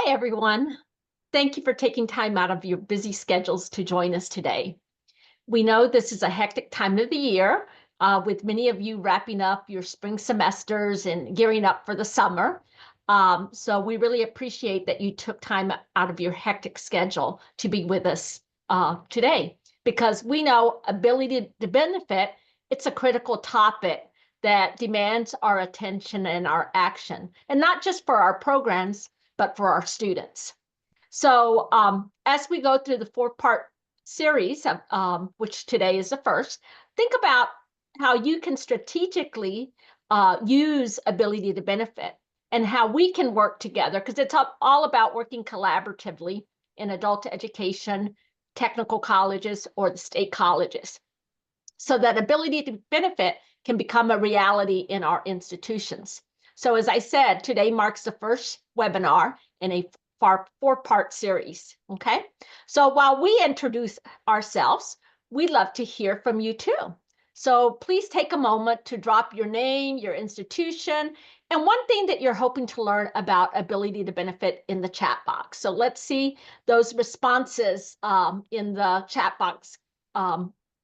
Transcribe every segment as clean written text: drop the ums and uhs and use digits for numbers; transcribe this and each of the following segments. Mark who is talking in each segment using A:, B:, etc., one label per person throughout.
A: Hi, everyone. Thank you for taking time out of your busy schedules to join us today. We know this is a hectic time of the year, with many of you wrapping up your spring semesters and gearing up for the summer. So we really appreciate that you took time out of your hectic schedule to be with us today, because we know ability to benefit, it's a critical topic that demands our attention and our action, and not just for our programs, but for our students. So as we go through the four-part series, which today is the first, think about how you can strategically use ability to benefit and how we can work together, because it's all about working collaboratively in adult education, technical colleges, or the state colleges, so that ability to benefit can become a reality in our institutions. So as I said, today marks the first webinar in a four-part series, okay? So while we introduce ourselves, we'd love to hear from you too. So please take a moment to drop your name, your institution, and one thing that you're hoping to learn about ability to benefit in the chat box. So let's see those responses in the chat box.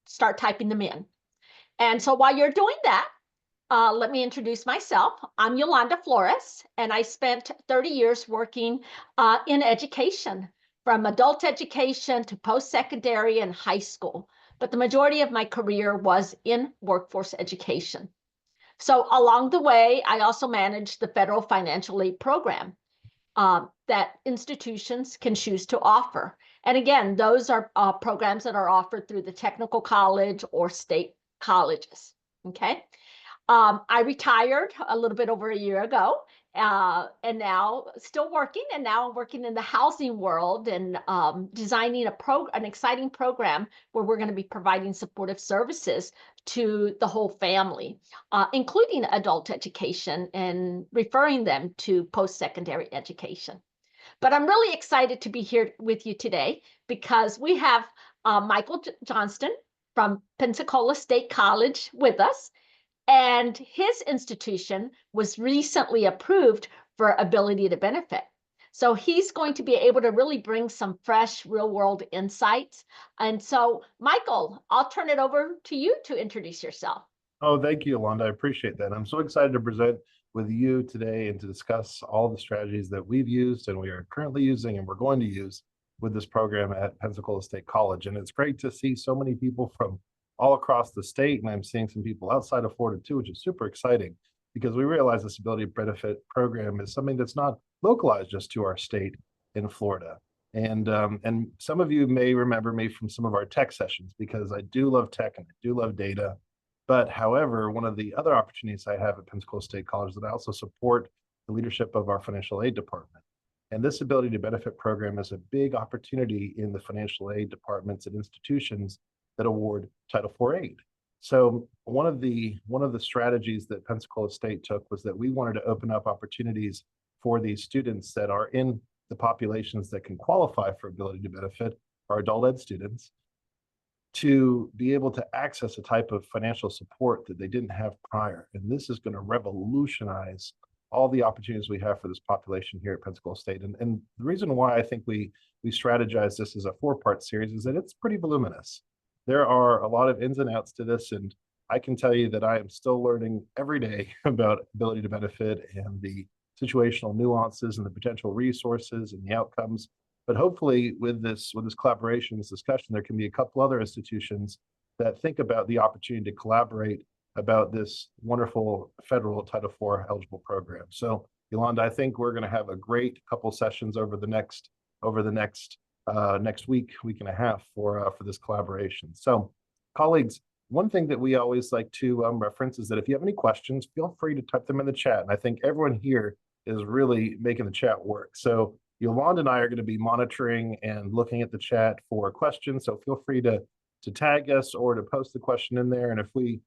A: Start typing them in. And so while you're doing that, let me introduce myself. I'm Yolanda Flores, and I spent 30 years working in education, from adult education to post-secondary and high school. But the majority of my career was in workforce education. So along the way, I also managed the federal financial aid program that institutions can choose to offer. And again, those are programs that are offered through the technical college or state colleges, okay? I retired a little bit over a year ago, and now still working, and now I'm working in the housing world and designing an exciting program where we're going to be providing supportive services to the whole family, including adult education and referring them to post-secondary education. But I'm really excited to be here with you today because we have Michael Johnston from Pensacola State College with us. And his institution was recently approved for ability to benefit. So he's going to be able to really bring some fresh real world insights. And so, Michael, I'll turn it over to you to introduce yourself.
B: Oh, thank you, Yolanda. I appreciate that. I'm so excited to present with you today and to discuss all the strategies that we've used and we are currently using and we're going to use with this program at Pensacola State College. And it's great to see so many people from all across the state, and I'm seeing some people outside of Florida too, which is super exciting because we realize this ability benefit program is something that's not localized just to our state in Florida. And some of you may remember me from some of our tech sessions because I do love tech and I do love data. But however, one of the other opportunities I have at Pensacola State College is that I also support the leadership of our financial aid department. And this ability to benefit program is a big opportunity in the financial aid departments and institutions that award Title IV aid. So one of the strategies that Pensacola State took was that we wanted to open up opportunities for these students that are in the populations that can qualify for ability to benefit, our adult ed students, to be able to access a type of financial support that they didn't have prior. And this is going to revolutionize all the opportunities we have for this population here at Pensacola State. And the reason why I think we strategize this as a four-part series is that it's pretty voluminous. There are a lot of ins and outs to this, and I can tell you that I am still learning every day about ability to benefit and the situational nuances and the potential resources and the outcomes. But hopefully with this collaboration, this discussion, there can be a couple other institutions that think about the opportunity to collaborate about this wonderful federal Title IV eligible program. So Yolanda, I think we're going to have a great couple sessions over the next week and a half for this collaboration. So colleagues, one thing that we always like to reference is that if you have any questions, feel free to type them in the chat. And I think everyone here is really making the chat work. So Yolanda and I are going to be monitoring and looking at the chat for questions. So feel free to tag us or to post the question in there. And if we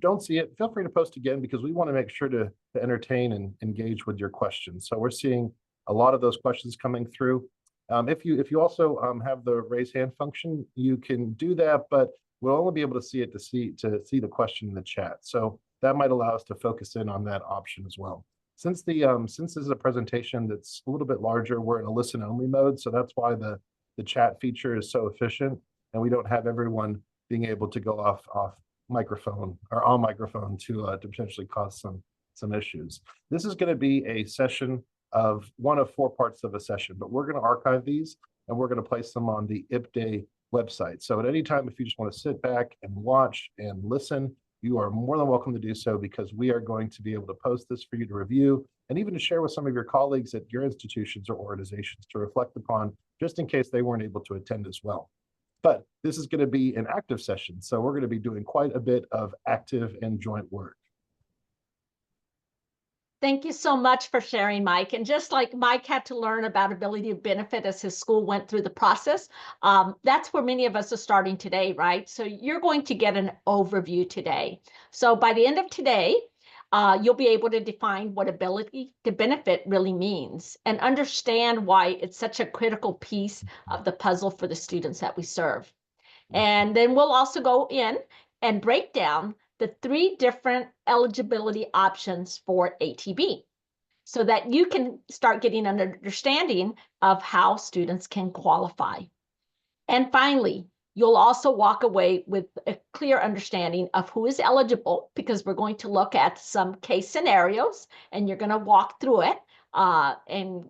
B: don't see it, feel free to post again because we want to make sure to entertain and engage with your questions. So we're seeing a lot of those questions coming through. If you also have the raise hand function, you can do that, but we'll only be able to see it to see the question in the chat. So that might allow us to focus in on that option as well. Since this is a presentation that's a little bit larger, we're in a listen only mode, so that's why the chat feature is so efficient, and we don't have everyone being able to go off microphone or on microphone to potentially cause some issues. This is going to be a session of one of four parts of a session, but we're going to archive these and we're going to place them on the IPDAY website. So at any time, if you just want to sit back and watch and listen, you are more than welcome to do so, because we are going to be able to post this for you to review and even to share with some of your colleagues at your institutions or organizations to reflect upon, just in case they weren't able to attend as well. But this is going to be an active session, so we're going to be doing quite a bit of active and joint work.
A: Thank you so much for sharing, Mike. And just like Mike had to learn about ability to benefit as his school went through the process, that's where many of us are starting today, right? So you're going to get an overview today. So by the end of today, you'll be able to define what ability to benefit really means and understand why it's such a critical piece of the puzzle for the students that we serve. And then we'll also go in and break down the 3 different eligibility options for ATB so that you can start getting an understanding of how students can qualify. And finally, you'll also walk away with a clear understanding of who is eligible, because we're going to look at some case scenarios and you're going to walk through it and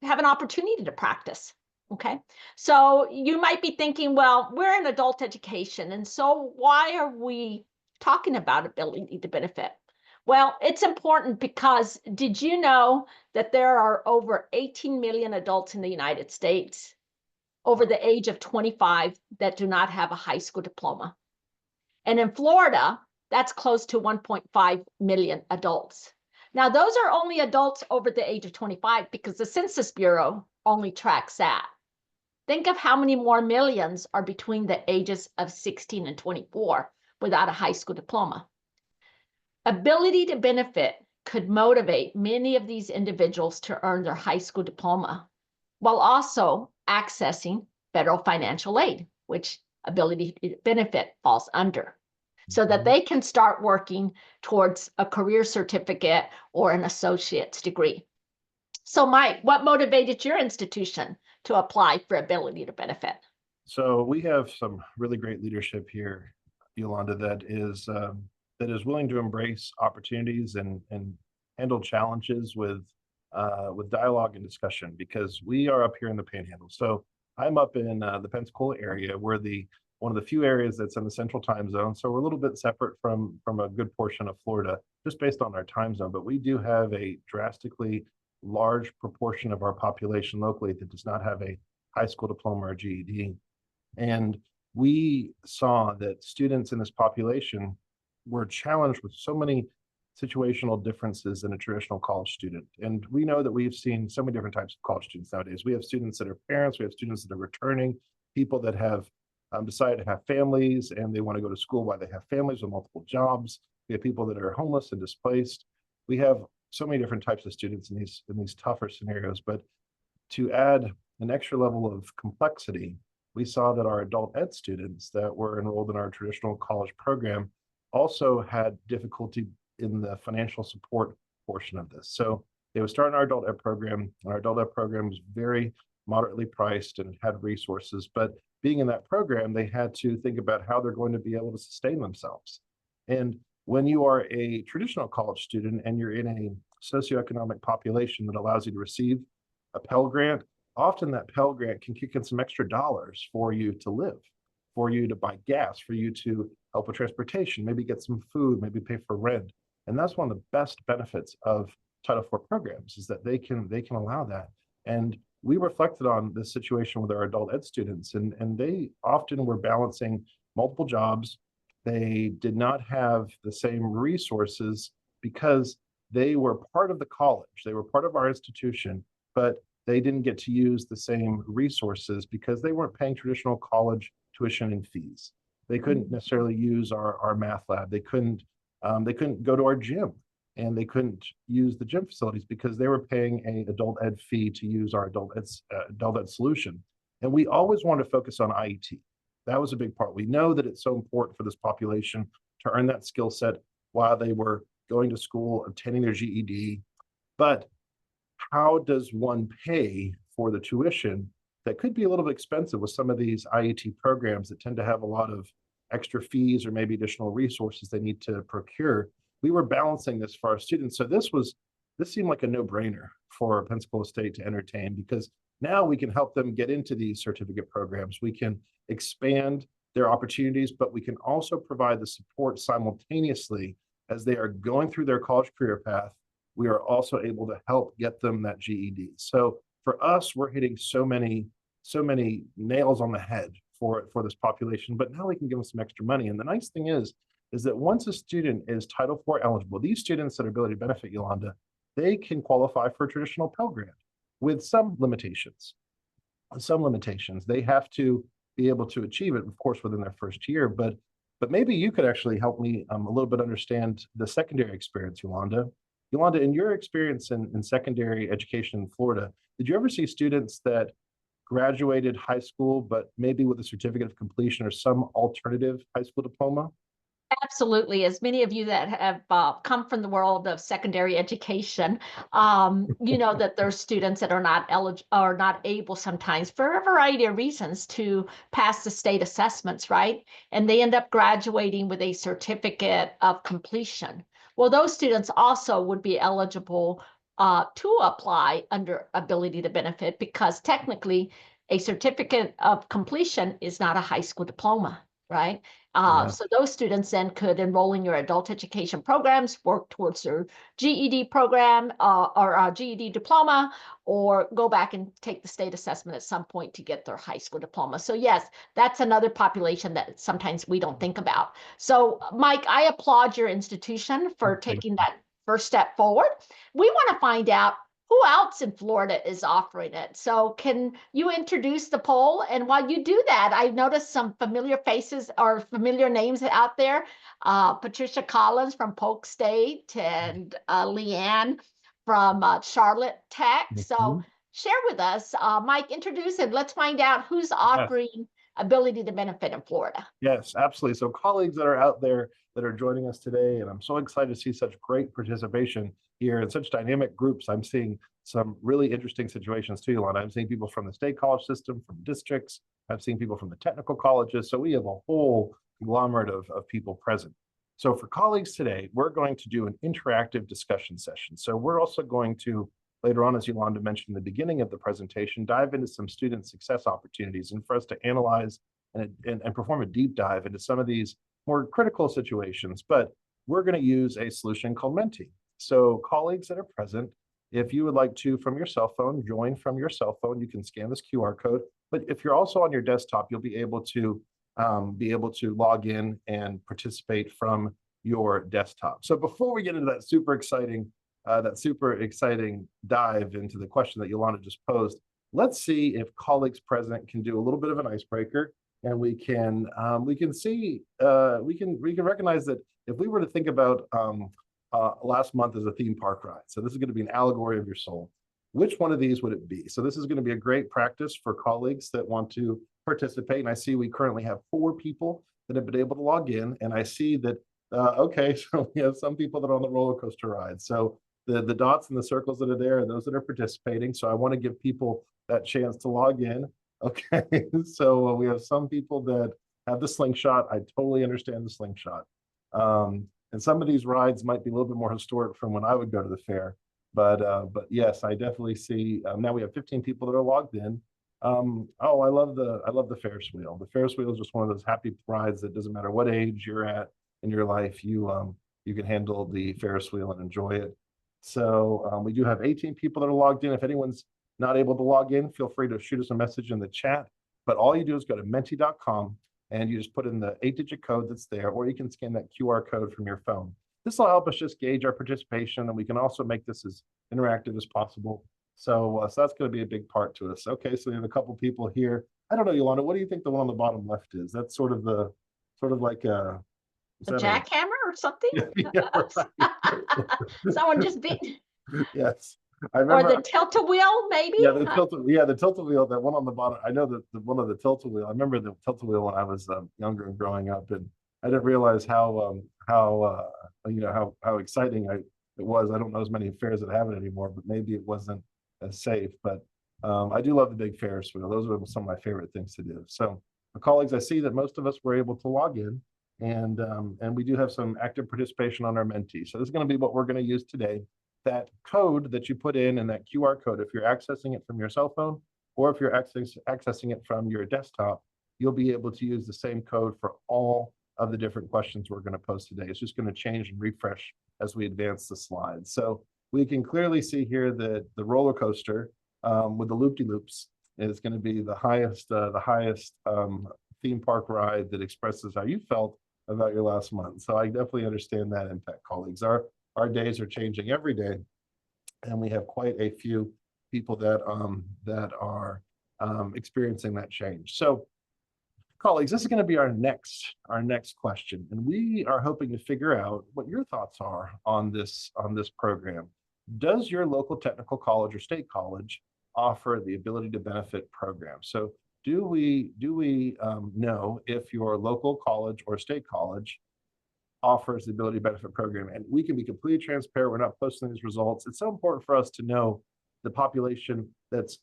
A: have an opportunity to practice. Okay, so you might be thinking, well, we're in adult education, and so why are we talking about ability to benefit? Well, it's important because did you know that there are over 18 million adults in the United States over the age of 25 that do not have a high school diploma? And in Florida, that's close to 1.5 million adults. Now, those are only adults over the age of 25 because the Census Bureau only tracks that. Think of how many more millions are between the ages of 16 and 24 without a high school diploma. Ability to benefit could motivate many of these individuals to earn their high school diploma while also accessing federal financial aid, which ability to benefit falls under, so that they can start working towards a career certificate or an associate's degree. So Mike, what motivated your institution to apply for ability to benefit?
B: So we have some really great leadership here, Yolanda, that is willing to embrace opportunities and handle challenges with dialogue and discussion, because we are up here in the Panhandle. So I'm up in the Pensacola area. We're one of the few areas that's in the central time zone. So we're a little bit separate from a good portion of Florida, just based on our time zone. But we do have a drastically large proportion of our population locally that does not have a high school diploma or GED. And we saw that students in this population were challenged with so many situational differences in a traditional college student. And we know that we've seen so many different types of college students nowadays. We have students that are parents, we have students that are returning, people that have decided to have families and they want to go to school while they have families with multiple jobs. We have people that are homeless and displaced. We have so many different types of students in these tougher scenarios. But to add an extra level of complexity, we saw that our adult ed students that were enrolled in our traditional college program also had difficulty in the financial support portion of this. So they would start in our adult ed program, and our adult ed program was very moderately priced and had resources. But being in that program, they had to think about how they're going to be able to sustain themselves. And when you are a traditional college student and you're in a socioeconomic population that allows you to receive a Pell Grant, often that Pell Grant can kick in some extra dollars for you to live, for you to buy gas, for you to help with transportation, maybe get some food, maybe pay for rent. And that's one of the best benefits of Title IV programs, is that they can allow that. And we reflected on this situation with our adult ed students, and they often were balancing multiple jobs. They did not have the same resources because they were part of the college. They were part of our institution, but they didn't get to use the same resources because they weren't paying traditional college tuition and fees. They couldn't necessarily use our math lab. They couldn't go to our gym, and they couldn't use the gym facilities because they were paying an adult ed fee to use our adult ed solution. And we always wanted to focus on IET. That was a big part. We know that it's so important for this population to earn that skill set while they were going to school, obtaining their GED, But how does one pay for the tuition that could be a little bit expensive with some of these IET programs that tend to have a lot of extra fees or maybe additional resources they need to procure? We were balancing this for our students. So this seemed like a no-brainer for Pensacola State to entertain, because now we can help them get into these certificate programs. We can expand their opportunities, but we can also provide the support simultaneously as they are going through their college career path. We are also able to help get them that GED. So for us, we're hitting so many nails on the head for this population, but now we can give them some extra money. And the nice thing is that once a student is Title IV eligible, these students that are ability to benefit, Yolanda, they can qualify for a traditional Pell Grant with some limitations. They have to be able to achieve it, of course, within their first year. But maybe you could actually help me a little bit understand the secondary experience, Yolanda. Yolanda, in your experience in secondary education in Florida, did you ever see students that graduated high school, but maybe with a certificate of completion or some alternative high school diploma?
A: Absolutely. As many of you that have come from the world of secondary education, you know that there's students that are not eligible or not able sometimes for a variety of reasons to pass the state assessments, right? And they end up graduating with a certificate of completion. Well, those students also would be eligible to apply under ability to benefit, because technically a certificate of completion is not a high school diploma, right?
B: Yeah.
A: So those students then could enroll in your adult education programs, work towards their GED program or GED diploma, or go back and take the state assessment at some point to get their high school diploma. So yes, that's another population that sometimes we don't think about. So Mike, I applaud your institution for
B: Thank
A: taking that first step forward. We want to find out who else in Florida is offering it. So can you introduce the poll? And while you do that, I noticed some familiar faces or familiar names out there. Patricia Collins from Polk State and Leanne from Charlotte Tech. So
B: you.
A: share with us, Mike, introduce and let's find out who's
B: Yes.
A: offering ability to benefit in Florida.
B: Yes, absolutely. So colleagues that are out there that are joining us today, and I'm so excited to see such great participation here in such dynamic groups. I'm seeing some really interesting situations too, Yolanda. I'm seeing people from the state college system, from districts. I've seen people from the technical colleges. So we have a whole conglomerate of people present. So for colleagues today, we're going to do an interactive discussion session. So we're also going to, later on, as Yolanda mentioned in the beginning of the presentation, dive into some student success opportunities and for us to analyze and perform a deep dive into some of these more critical situations. But we're going to use a solution called Menti. So colleagues that are present, if you would like to, from your cell phone, join from your cell phone, you can scan this QR code. But if you're also on your desktop, you'll be able to log in and participate from your desktop. So before we get into that super exciting dive into the question that Yolanda just posed, let's see if colleagues present can do a little bit of an icebreaker, and we can recognize that if we were to think about last month as a theme park ride, so this is going to be an allegory of your soul, which one of these would it be? So this is going to be a great practice for colleagues that want to participate. And I see we currently have 4 people that have been able to log in, and I see that okay, so we have some people that are on the roller coaster ride. So the dots and the circles that are there are those that are participating. So I want to give people that chance to log in. Okay, so we have some people that have the slingshot. I totally understand the slingshot. And some of these rides might be a little bit more historic from when I would go to the fair. But yes, I definitely see now we have 15 people that are logged in. Oh, I love the Ferris wheel. The Ferris wheel is just one of those happy rides that doesn't matter what age you're at in your life, you can handle the Ferris wheel and enjoy it. So we do have 18 people that are logged in. If anyone's not able to log in, feel free to shoot us a message in the chat. But all you do is go to menti.com and you just put in the 8-digit code that's there, or you can scan that QR code from your phone. This will help us just gauge our participation, and we can also make this as interactive as possible. So that's going to be a big part to us. Okay, so we have a couple people here. I don't know, Yolanda, what do you think the one on the bottom left is? That's sort of like a
A: jackhammer or something?
B: yeah, right.
A: Someone just beat.
B: Yes. I
A: Or
B: remember.
A: the tilt-a-wheel, maybe?
B: The tilt-a-wheel, that one on the bottom. I know that one of the tilt-a-wheel. I remember the tilt-a-wheel when I was younger and growing up, and I didn't realize how exciting it was. I don't know as many fairs that have it anymore, but maybe it wasn't as safe. But I do love the big Ferris wheel. Those are some of my favorite things to do. So, colleagues, I see that most of us were able to log in, and we do have some active participation on our Menti. So this is going to be what we're going to use today. That code that you put in and that QR code, if you're accessing it from your cell phone or if you're accessing it from your desktop, you'll be able to use the same code for all of the different questions we're going to post today. It's just going to change and refresh as we advance the slides. So we can clearly see here that the roller coaster with the loop-de-loops is going to be the highest theme park ride that expresses how you felt about your last month. So I definitely understand that impact, colleagues. Our days are changing every day, and we have quite a few people that are experiencing that change. So, colleagues, this is going to be our next question, and we are hoping to figure out what your thoughts are on this program. Does your local technical college or state college offer the ability to benefit program? So do we know if your local college or state college offers the ability to benefit program? And we can be completely transparent. We're not posting these results. It's so important for us to know the population that's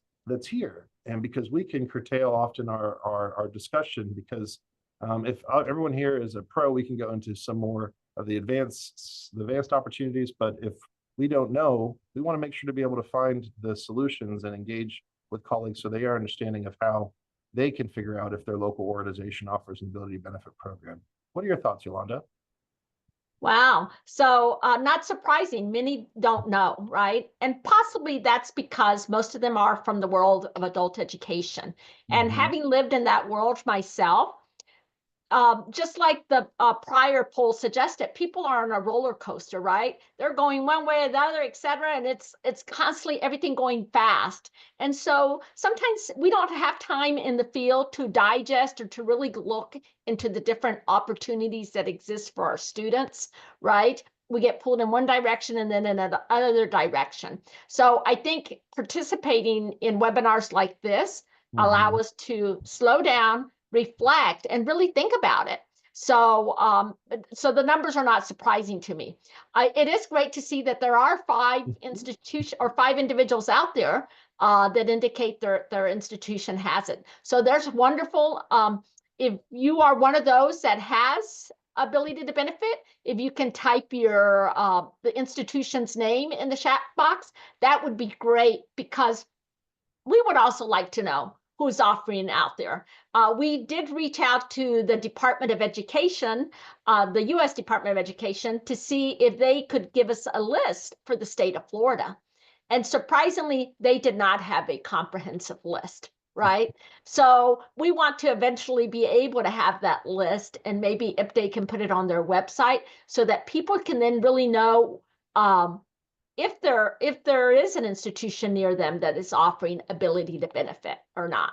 B: here, and because we can curtail often our discussion, because if everyone here is a pro, we can go into some more of the advanced opportunities. But if we don't know, we want to make sure to be able to find the solutions and engage with colleagues so they are understanding of how they can figure out if their local organization offers an ability to benefit program. What are your thoughts, Yolanda?
A: Wow. So not surprising, many don't know, right? And possibly that's because most of them are from the world of adult education. And
B: Mm-hmm.
A: having lived in that world myself, just like the prior poll suggested, people are on a roller coaster, right? They're going one way or the other, et cetera, and it's constantly everything going fast. And so sometimes we don't have time in the field to digest or to really look into the different opportunities that exist for our students, right? We get pulled in one direction and then in another direction. So I think participating in webinars like this allow
B: Mm-hmm.
A: us to slow down, reflect, and really think about it. So, so the numbers are not surprising to me. It is great to see that there are five individuals out there that indicate their institution has it. So there's wonderful. If you are one of those that has ability to benefit, if you can type your the institution's name in the chat box, that would be great, because we would also like to know who's offering out there. We did reach out to the Department of Education, the U.S. Department of Education, to see if they could give us a list for the state of Florida. And surprisingly, they did not have a comprehensive list, right? So we want to eventually be able to have that list, and maybe if they can put it on their website so that people can then really know if there is an institution near them that is offering ability to benefit or not.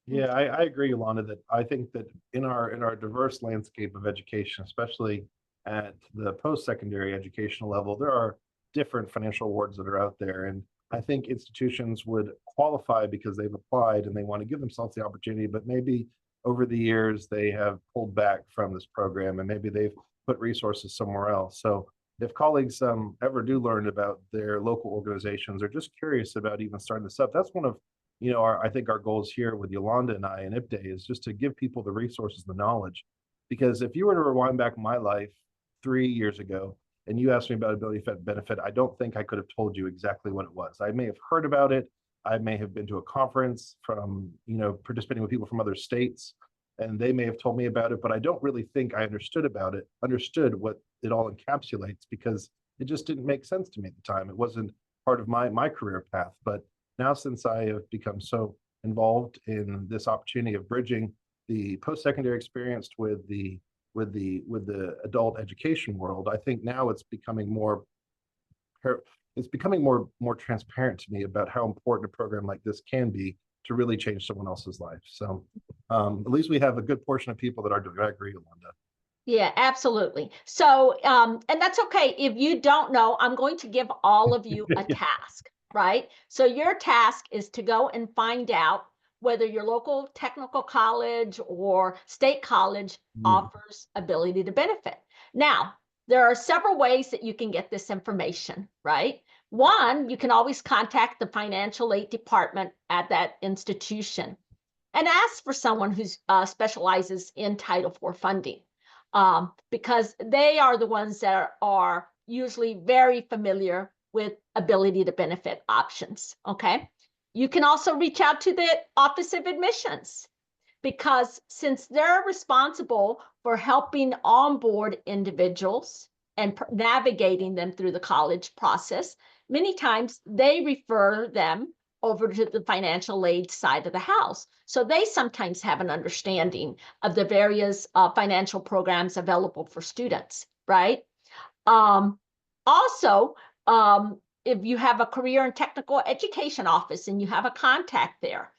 B: Yeah, I agree, Yolanda, that I think that in our diverse landscape of education, especially at the post-secondary educational level, there are different financial awards that are out there. And I think institutions would qualify because they've applied and they want to give themselves the opportunity, but maybe over the years they have pulled back from this program and maybe they've put resources somewhere else. So if colleagues ever do learn about their local organizations or just curious about even starting this up, that's one of I think our goals here with Yolanda and I and IPDAY is just to give people the resources, the knowledge. Because if you were to rewind back my life 3 years ago and you asked me about ability benefit, I don't think I could have told you exactly what it was. I may have heard about it. I may have been to a conference from, participating with people from other states, and they may have told me about it, but I don't really think I understood what it all encapsulates, because it just didn't make sense to me at the time. It wasn't part of my career path. But now, since I have become so involved in this opportunity of bridging the post-secondary experience with the adult education world, I think now it's becoming more transparent to me about how important a program like this can be to really change someone else's life. So at least we have a good portion of people that are doing. I agree, Yolanda.
A: Yeah, absolutely. So, and that's okay. If you don't know, I'm going to give all of you a task, right? So your task is to go and find out whether your local technical college or state college
B: Mm.
A: offers ability to benefit. Now, there are several ways that you can get this information, right? One, you can always contact the financial aid department at that institution and ask for someone who specializes in Title IV funding, because they are the ones that are usually very familiar with ability to benefit options, okay? You can also reach out to the Office of Admissions, because since they're responsible for helping onboard individuals and navigating them through the college process, many times they refer them over to the financial aid side of the house. So they sometimes have an understanding of the various financial programs available for students, right? Um, Also, if you have a career and technical education office and you have a contact there,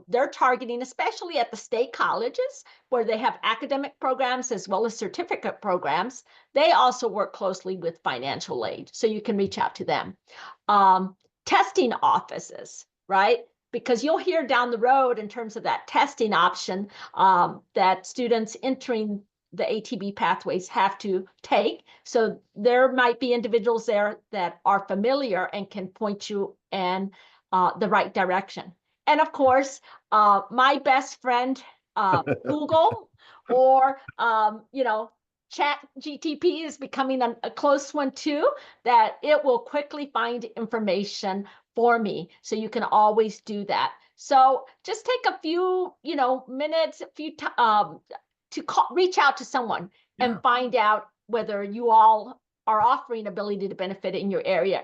A: they're targeting, especially at the state colleges where they have academic programs as well as certificate programs. They also work closely with financial aid, so you can reach out to them. Testing offices, right? Because you'll hear down the road in terms of that testing option that students entering the ATB pathways have to take. So there might be individuals there that are familiar and can point you in the right direction. And of course, my best friend, Google, or Chat GTP is becoming a close one too, that it will quickly find information for me. So you can always do that. So just take a few, minutes, to reach out to someone and find out whether you all are offering ability to benefit in your area,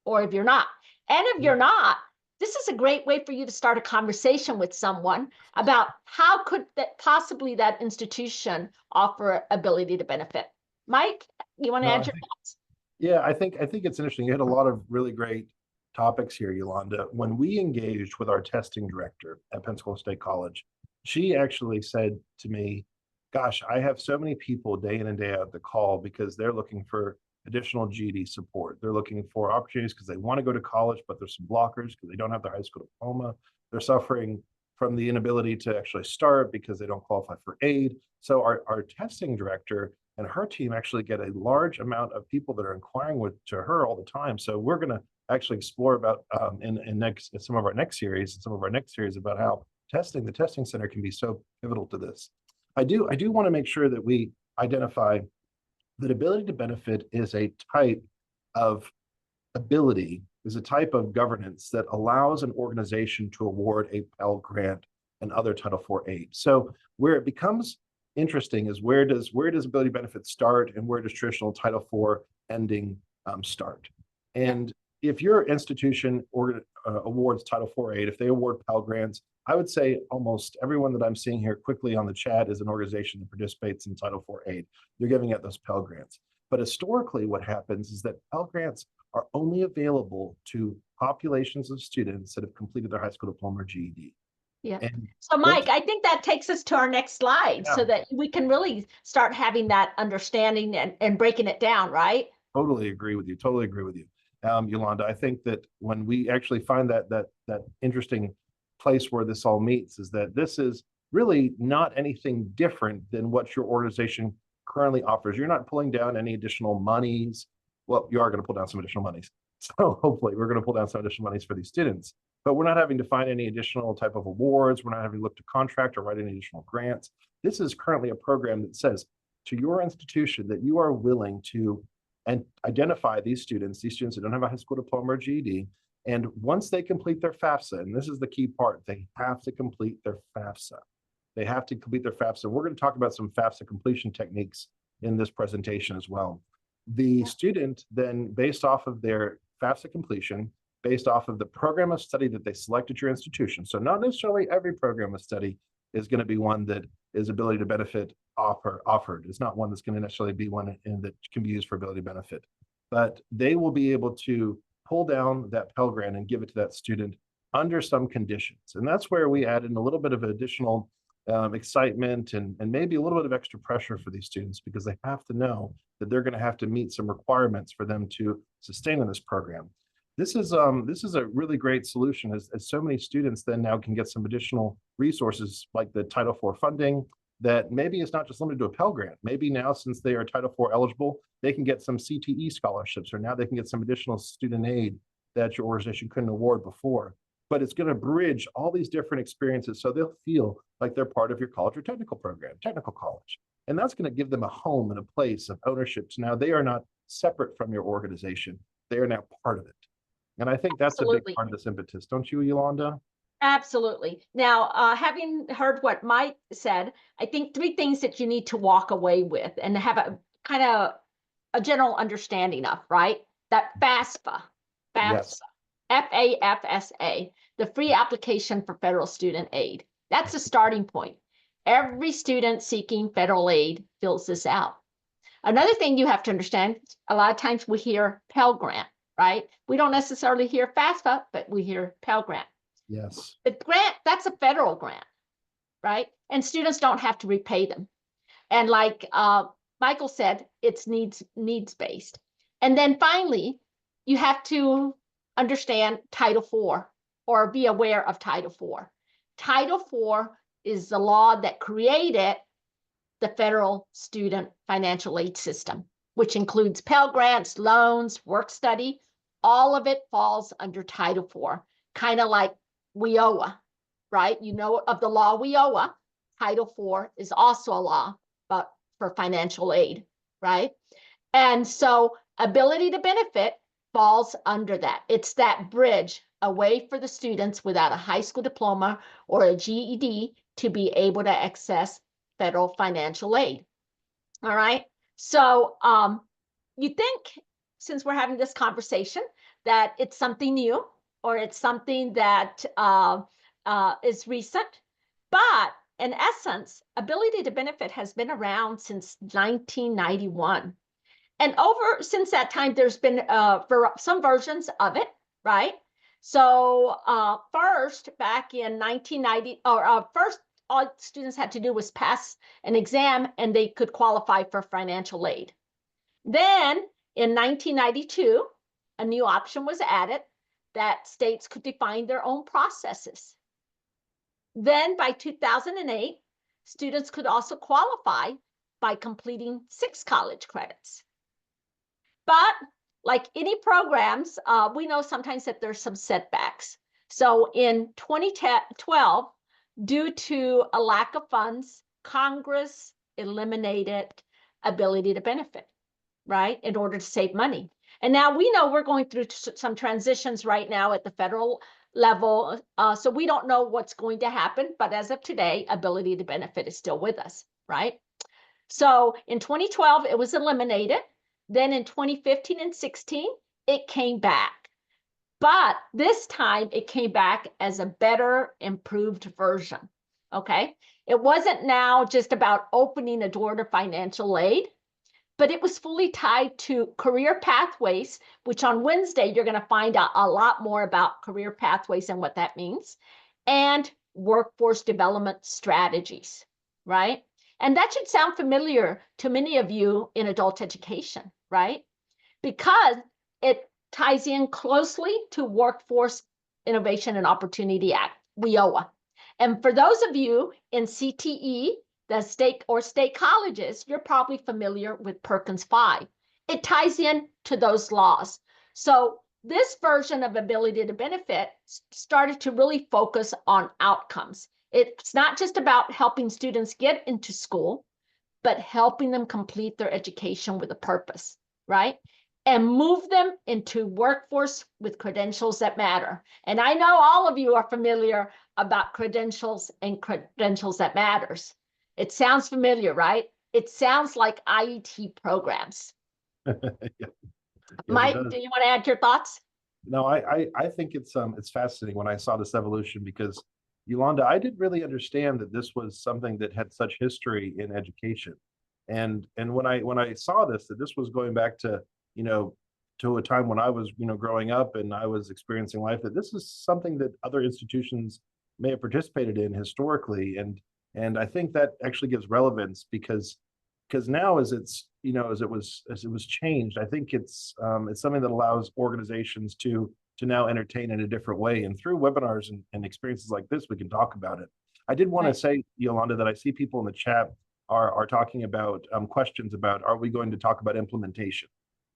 A: or if you're not. And if you're not, this is a great way for you to start a conversation with someone about how could that possibly that institution offer ability to benefit. Mike, you want to
B: No,
A: add your thoughts?
B: yeah, I think it's interesting. You had a lot of really great topics here, Yolanda. When we engaged with our testing director at Pensacola State College, she actually said to me, gosh, I have so many people day in and day out that call because they're looking for additional GED support. They're looking for opportunities because they want to go to college, but there's some blockers because they don't have their high school diploma. They're suffering from the inability to actually start because they don't qualify for aid. So our testing director and her team actually get a large amount of people that are inquiring to her all the time. So we're going to actually explore about in some of our next series about how the testing center can be so pivotal to this. I do want to make sure that we identify that ability to benefit is a type of governance that allows an organization to award a Pell Grant and other Title IV aid. So where it becomes interesting is where does ability benefit start and where does traditional Title IV ending start? And if your institution awards Title IV aid, if they award Pell Grants, I would say almost everyone that I'm seeing here quickly on the chat is an organization that participates in Title IV aid. They're giving out those Pell Grants. But historically, what happens is that Pell Grants are only available to populations of students that have completed their high school diploma or GED.
A: Yeah. So Mike, I think that takes us to our next slide so that we can really start having that understanding and breaking it down, right?
B: Totally agree with you. Yolanda, I think that when we actually find that interesting place where this all meets is that this is really not anything different than what your organization currently offers. You're not pulling down any additional monies. Well, you are going to pull down some additional monies. So hopefully we're going to pull down some additional monies for these students, but we're not having to find any additional type of awards. We're not having to look to contract or write any additional grants. This is currently a program that says to your institution that you are willing to identify these students that don't have a high school diploma or GED. And once they complete their FAFSA, and this is the key part, they have to complete their FAFSA. We're going to talk about some FAFSA completion techniques in this presentation as well. The student then, based off of their FAFSA completion, based off of the program of study that they select at your institution. So not necessarily every program of study is going to be one that is ability to benefit offered. It's not one that's going to necessarily be one that can be used for ability benefit, but they will be able to pull down that Pell Grant and give it to that student under some conditions. And that's where we add in a little bit of additional excitement and maybe a little bit of extra pressure for these students, because they have to know that they're going to have to meet some requirements for them to sustain in this program. This is a really great solution as so many students then now can get some additional resources like the Title IV funding, that maybe it's not just limited to a Pell Grant. Maybe now, since they are Title IV eligible, they can get some CTE scholarships, or now they can get some additional student aid that your organization couldn't award before. But it's going to bridge all these different experiences so they'll feel like they're part of your college or technical program, technical college. And that's going to give them a home and a place of ownership. So now they are not separate from your organization. They are now part of it. And I think that's a big
A: Absolutely.
B: part of this impetus. Don't you, Yolanda?
A: Absolutely. Now, having heard what Mike said, I think three things that you need to walk away with and have a kind of a general understanding of, right? That FAFSA,
B: Yes.
A: FAFSA, the free application for federal student aid. That's a starting point. Every student seeking federal aid fills this out. Another thing you have to understand, a lot of times we hear Pell Grant, right? We don't necessarily hear FAFSA, but we hear Pell Grant.
B: Yes.
A: The grant, that's a federal grant, right? And students don't have to repay them. And like Michael said, it's needs based. And then finally, you have to understand Title IV or be aware of Title IV. Title IV is the law that created the federal student financial aid system, which includes Pell Grants, loans, work study. All of it falls under Title IV, kind of like WIOA, right? You know of the law WIOA. Title IV is also a law, but for financial aid, right? And so ability to benefit falls under that. It's that bridge away for the students without a high school diploma or a GED to be able to access federal financial aid. All right. So you think, since we're having this conversation, that it's something new or it's something that is recent, but in essence, ability to benefit has been around since 1991. And since that time, there's been some versions of it, right? So first, back in 1990, or first, all students had to do was pass an exam and they could qualify for financial aid. Then in 1992, a new option was added that states could define their own processes. Then by 2008, students could also qualify by completing 6 college credits. But like any programs, we know sometimes that there's some setbacks. So in 2012, due to a lack of funds, Congress eliminated ability to benefit, right, in order to save money. And now we know we're going through some transitions right now at the federal level. So we don't know what's going to happen. But as of today, ability to benefit is still with us, right? So in 2012, it was eliminated. Then in 2015 and 16, it came back. But this time it came back as a better, improved version. Okay. It wasn't now just about opening a door to financial aid, but it was fully tied to career pathways, which on Wednesday, you're going to find out a lot more about career pathways and what that means, and workforce development strategies, right? And that should sound familiar to many of you in adult education, right? Because it ties in closely to Workforce Innovation and Opportunity Act, WIOA. And for those of you in CTE, the state colleges, you're probably familiar with Perkins 5. It ties in to those laws. So this version of ability to benefit started to really focus on outcomes. It's not just about helping students get into school, but helping them complete their education with a purpose, right? And move them into workforce with credentials that matter. And I know all of you are familiar about credentials and credentials that matters. It sounds familiar, right? It sounds like IET programs.
B: Yes,
A: Mike, do you want to add your thoughts?
B: No, I think it's fascinating when I saw this evolution, because Yolanda, I didn't really understand that this was something that had such history in education. And when I saw this, that this was going back to, to a time when I was, growing up and I was experiencing life, that this is something that other institutions may have participated in historically. And I think that actually gives relevance, because now as as it was changed, I think it's something that allows organizations to now entertain in a different way. And through webinars and experiences like this, we can talk about it. I did want to
A: Right.
B: say, Yolanda, that I see people in the chat are talking about questions about, are we going to talk about implementation?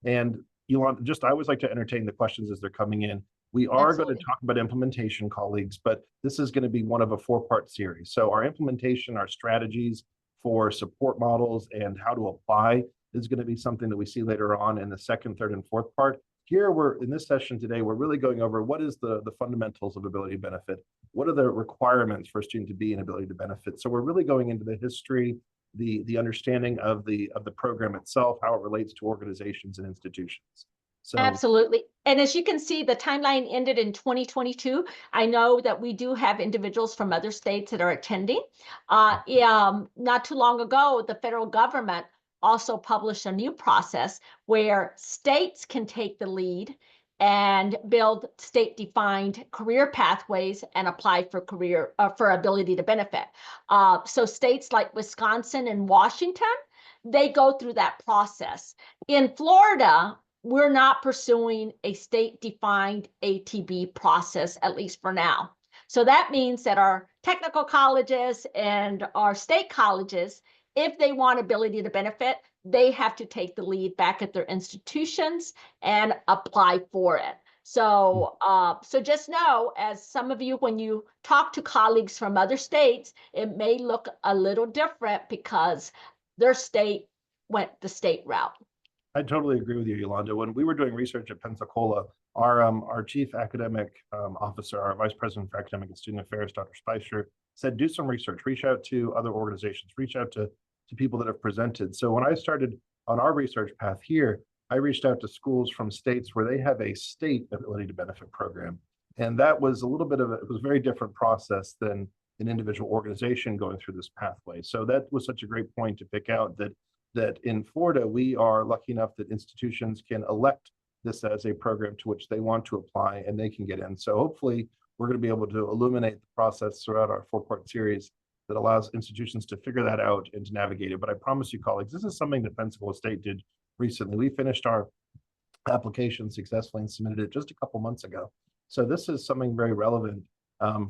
B: And Yolanda, just I always like to entertain the questions as they're coming in. We are going to
A: Absolutely.
B: talk about implementation, colleagues, but this is going to be one of a four-part series. So our implementation, our strategies for support models and how to apply is going to be something that we see later on in the second, third, and fourth part. Here we're in this session today, we're really going over what is the fundamentals of ability to benefit. What are the requirements for a student to be in ability to benefit? So we're really going into the history, the understanding of the program itself, how it relates to organizations and institutions. So
A: Absolutely. And as you can see, the timeline ended in 2022. I know that we do have individuals from other states that are attending. Not too long ago, the federal government also published a new process where states can take the lead and build state-defined career pathways and apply for for ability to benefit. So states like Wisconsin and Washington, they go through that process. In Florida, we're not pursuing a state-defined ATB process, at least for now. So that means that our technical colleges and our state colleges, if they want ability to benefit, they have to take the lead back at their institutions and apply for it. So, so just know, as some of you, when you talk to colleagues from other states, it may look a little different because their state went the state route.
B: I totally agree with you, Yolanda. When we were doing research at Pensacola, our chief academic officer, our vice president for academic and student affairs, Dr. Spicer, said, do some research, reach out to other organizations, reach out to people that have presented. So when I started on our research path here, I reached out to schools from states where they have a state ability to benefit program. And that was a little bit of it was a very different process than an individual organization going through this pathway. So that was such a great point to pick out that in Florida, we are lucky enough that institutions can elect this as a program to which they want to apply and they can get in. So hopefully we're going to be able to illuminate the process throughout our four-part series that allows institutions to figure that out and to navigate it. But I promise you, colleagues, this is something that Pensacola State did recently. We finished our application successfully and submitted it just a couple months ago. So this is something very relevant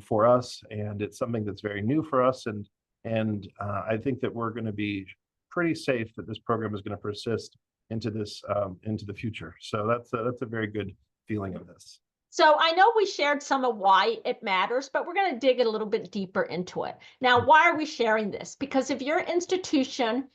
B: for us, and it's something that's very new for us. And I think that we're going to be pretty safe that this program is going to persist into the future. So that's a very good feeling of this.
A: So I know we shared some of why it matters, but we're going to dig a little bit deeper into it. Now, why are we sharing this? Because if your institution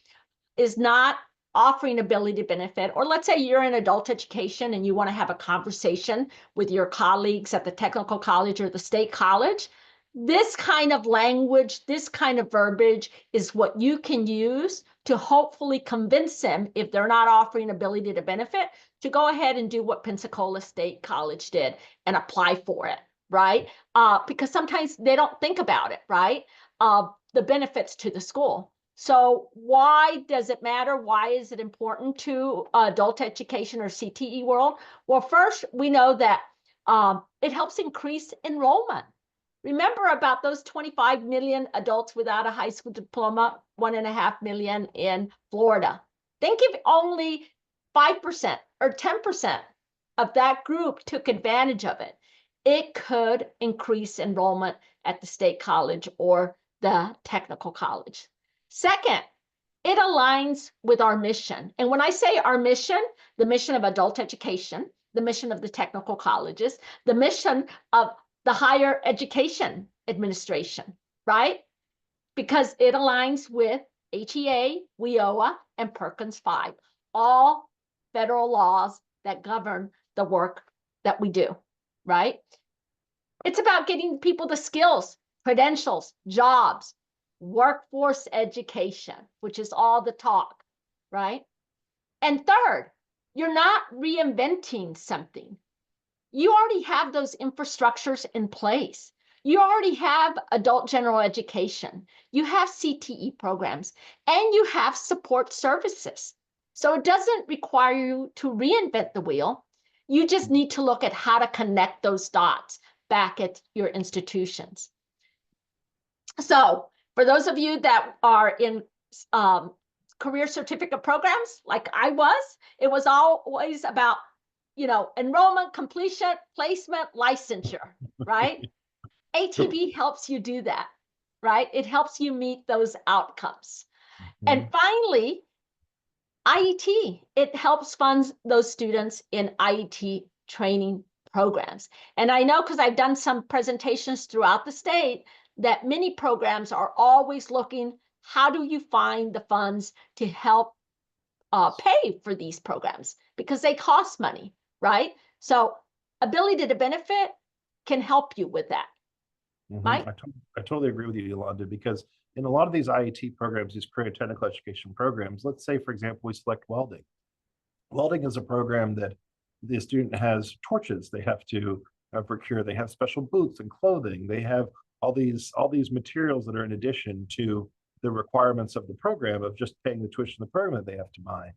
A: is not offering ability to benefit, or let's say you're in adult education and you want to have a conversation with your colleagues at the technical college or the state college, this kind of language, this kind of verbiage is what you can use to hopefully convince them, if they're not offering ability to benefit, to go ahead and do what Pensacola State College did and apply for it, right? Because sometimes they don't think about it, right? The benefits to the school. So why does it matter? Why is it important to adult education or CTE world? Well, first, we know that it helps increase enrollment. Remember about those 25 million adults without a high school diploma, 1.5 million in Florida. Think if only 5% or 10% of that group took advantage of it, it could increase enrollment at the state college or the technical college. Second, it aligns with our mission. And when I say our mission, the mission of adult education, the mission of the technical colleges, the mission of the higher education administration, right? Because it aligns with HEA, WIOA, and Perkins 5, all federal laws that govern the work that we do, right? It's about getting people the skills, credentials, jobs, workforce education, which is all the talk, right? And third, you're not reinventing something. You already have those infrastructures in place. You already have adult general education. You have CTE programs, and you have support services. So it doesn't require you to reinvent the wheel. You just need to look at how to connect those dots back at your institutions. So for those of you that are in career certificate programs like I was, it was always about, enrollment, completion, placement, licensure, right? ATB helps you do that, right? It helps you meet those outcomes. And
B: Mhm.
A: finally, IET, it helps fund those students in IET training programs. And I know because I've done some presentations throughout the state that many programs are always looking, how do you find the funds to help pay for these programs? Because they cost money, right? So ability to benefit can help you with that. Mike?
B: I totally agree with you, Yolanda, because in a lot of these IET programs, these career technical education programs, let's say, for example, we select welding. Welding is a program that the student has torches they have to procure. They have special boots and clothing. They have all these materials that are in addition to the requirements of the program of just paying the tuition of the program that they have to buy.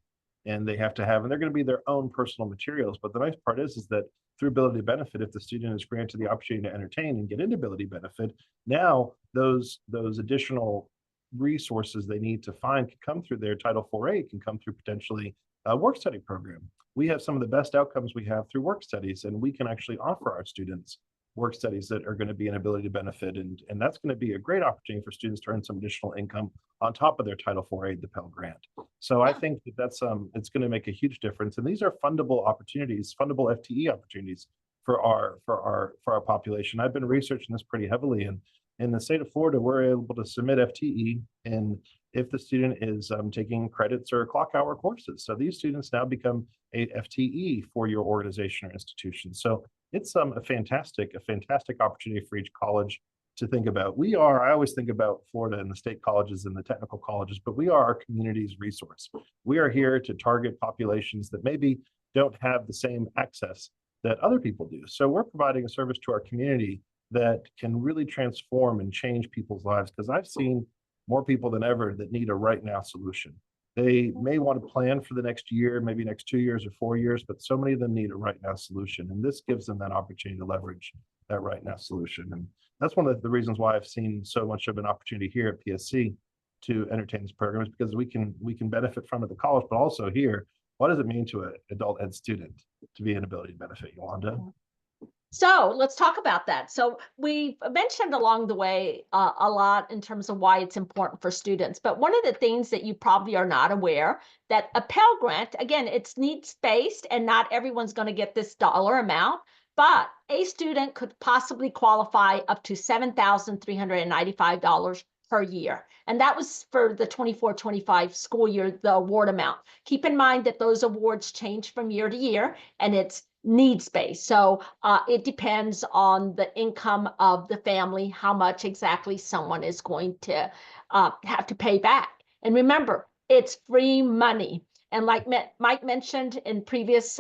B: And they have to have, and they're going to be their own personal materials. But the nice part is that through ability benefit, if the student is granted the opportunity to entertain and get into ability benefit, now those additional resources they need to find can come through their Title 4A, can come through potentially a work study program. We have some of the best outcomes we have through work studies, and we can actually offer our students work studies that are going to be an ability to benefit. And that's going to be a great opportunity for students to earn some additional income on top of their Title 4A, the Pell Grant. So I think that that's it's going to make a huge difference. And these are fundable opportunities, fundable FTE opportunities for our population. I've been researching this pretty heavily, and in the state of Florida, we're able to submit FTE, and if the student is taking credits or clock hour courses. So these students now become a FTE for your organization or institution. So it's a fantastic opportunity for each college to think about. I always think about Florida and the state colleges and the technical colleges, but we are our community's resource. We are here to target populations that maybe don't have the same access that other people do. So we're providing a service to our community that can really transform and change people's lives, because I've seen more people than ever that need a right now solution. They may want to plan for the next year, maybe next 2 years or 4 years, but so many of them need a right now solution. And this gives them that opportunity to leverage that right now solution. And that's one of the reasons why I've seen so much of an opportunity here at PSC to entertain this program, is because we can benefit from it at the college, but also here, what does it mean to an adult ed student to be an ability to benefit, Yolanda?
A: So let's talk about that. So we mentioned along the way a lot in terms of why it's important for students. But one of the things that you probably are not aware, that a Pell Grant, again, it's needs-based and not everyone's going to get this dollar amount, but a student could possibly qualify up to $7,395 per year. And that was for the 24-25 school year, the award amount. Keep in mind that those awards change from year to year, and it's needs-based. So it depends on the income of the family, how much exactly someone is going to have to pay back. And remember, it's free money. And like Mike mentioned in previous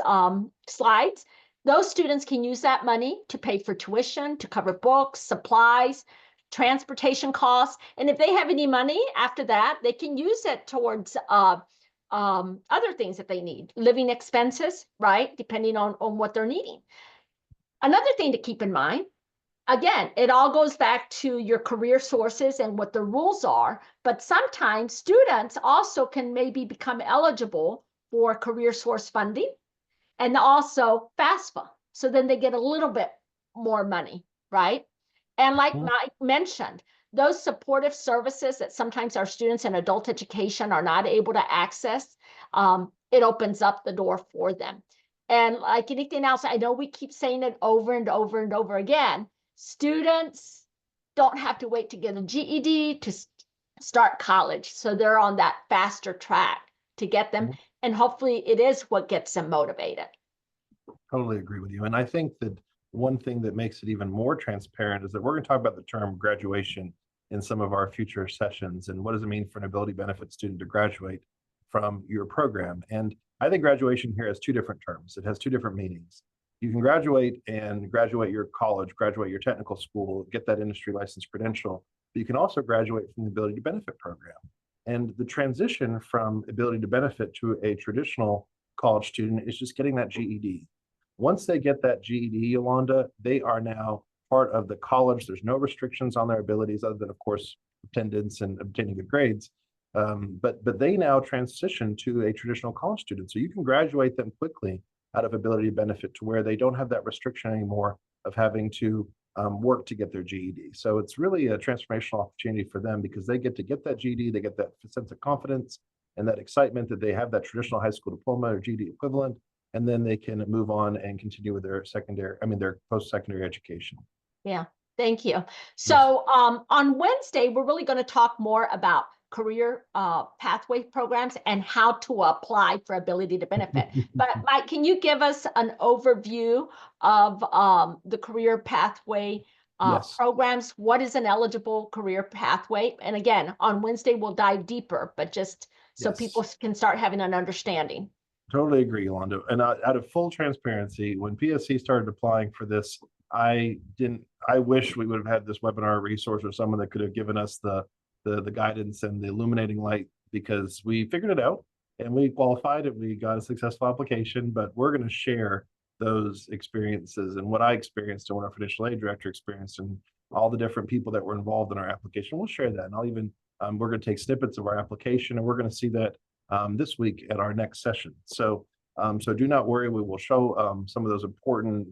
A: slides, those students can use that money to pay for tuition, to cover books, supplies, transportation costs. And if they have any money after that, they can use it towards other things that they need, living expenses, right? Depending on what they're needing. Another thing to keep in mind, again, it all goes back to your career sources and what the rules are, but sometimes students also can maybe become eligible for career source funding and also FAFSA. So then they get a little bit more money, right? And like Mike mentioned, those supportive services that sometimes our students in adult education are not able to access, it opens up the door for them. And like anything else, I know we keep saying it over and over and over again, students don't have to wait to get a GED to start college. So they're on that faster track to get them. And hopefully it is what gets them motivated.
B: Totally agree with you. And I think that one thing that makes it even more transparent is that we're going to talk about the term graduation in some of our future sessions. And what does it mean for an ability benefit student to graduate from your program? And I think graduation here has two different terms. It has two different meanings. You can graduate and graduate your college, graduate your technical school, get that industry license credential, but you can also graduate from the ability to benefit program. And the transition from ability to benefit to a traditional college student is just getting that GED. Once they get that GED, Yolanda, they are now part of the college. There's no restrictions on their abilities other than, of course, attendance and obtaining good grades. But they now transition to a traditional college student. So you can graduate them quickly out of ability to benefit to where they don't have that restriction anymore of having to work to get their GED. So it's really a transformational opportunity for them because they get to get that GED, they get that sense of confidence and that excitement that they have that traditional high school diploma or GED equivalent, and then they can move on and continue with their their post-secondary education.
A: Yeah, thank you.
B: Yes.
A: So on Wednesday, we're really going to talk more about career pathway programs and how to apply for ability to benefit. But Mike, can you give us an overview of the career pathway
B: Yes.
A: programs? What is an eligible career pathway? And again, on Wednesday, we'll dive deeper, but just so people can start having an understanding.
B: Totally agree, Yolanda. And out of full transparency, when PSC started applying for this, I wish we would have had this webinar resource or someone that could have given us the guidance and the illuminating light, because we figured it out and we qualified and we got a successful application. But we're going to share those experiences and what I experienced and what our financial aid director experienced and all the different people that were involved in our application. We'll share that. And I'll even, we're going to take snippets of our application and we're going to see that this week at our next session. So do not worry, we will show some of those important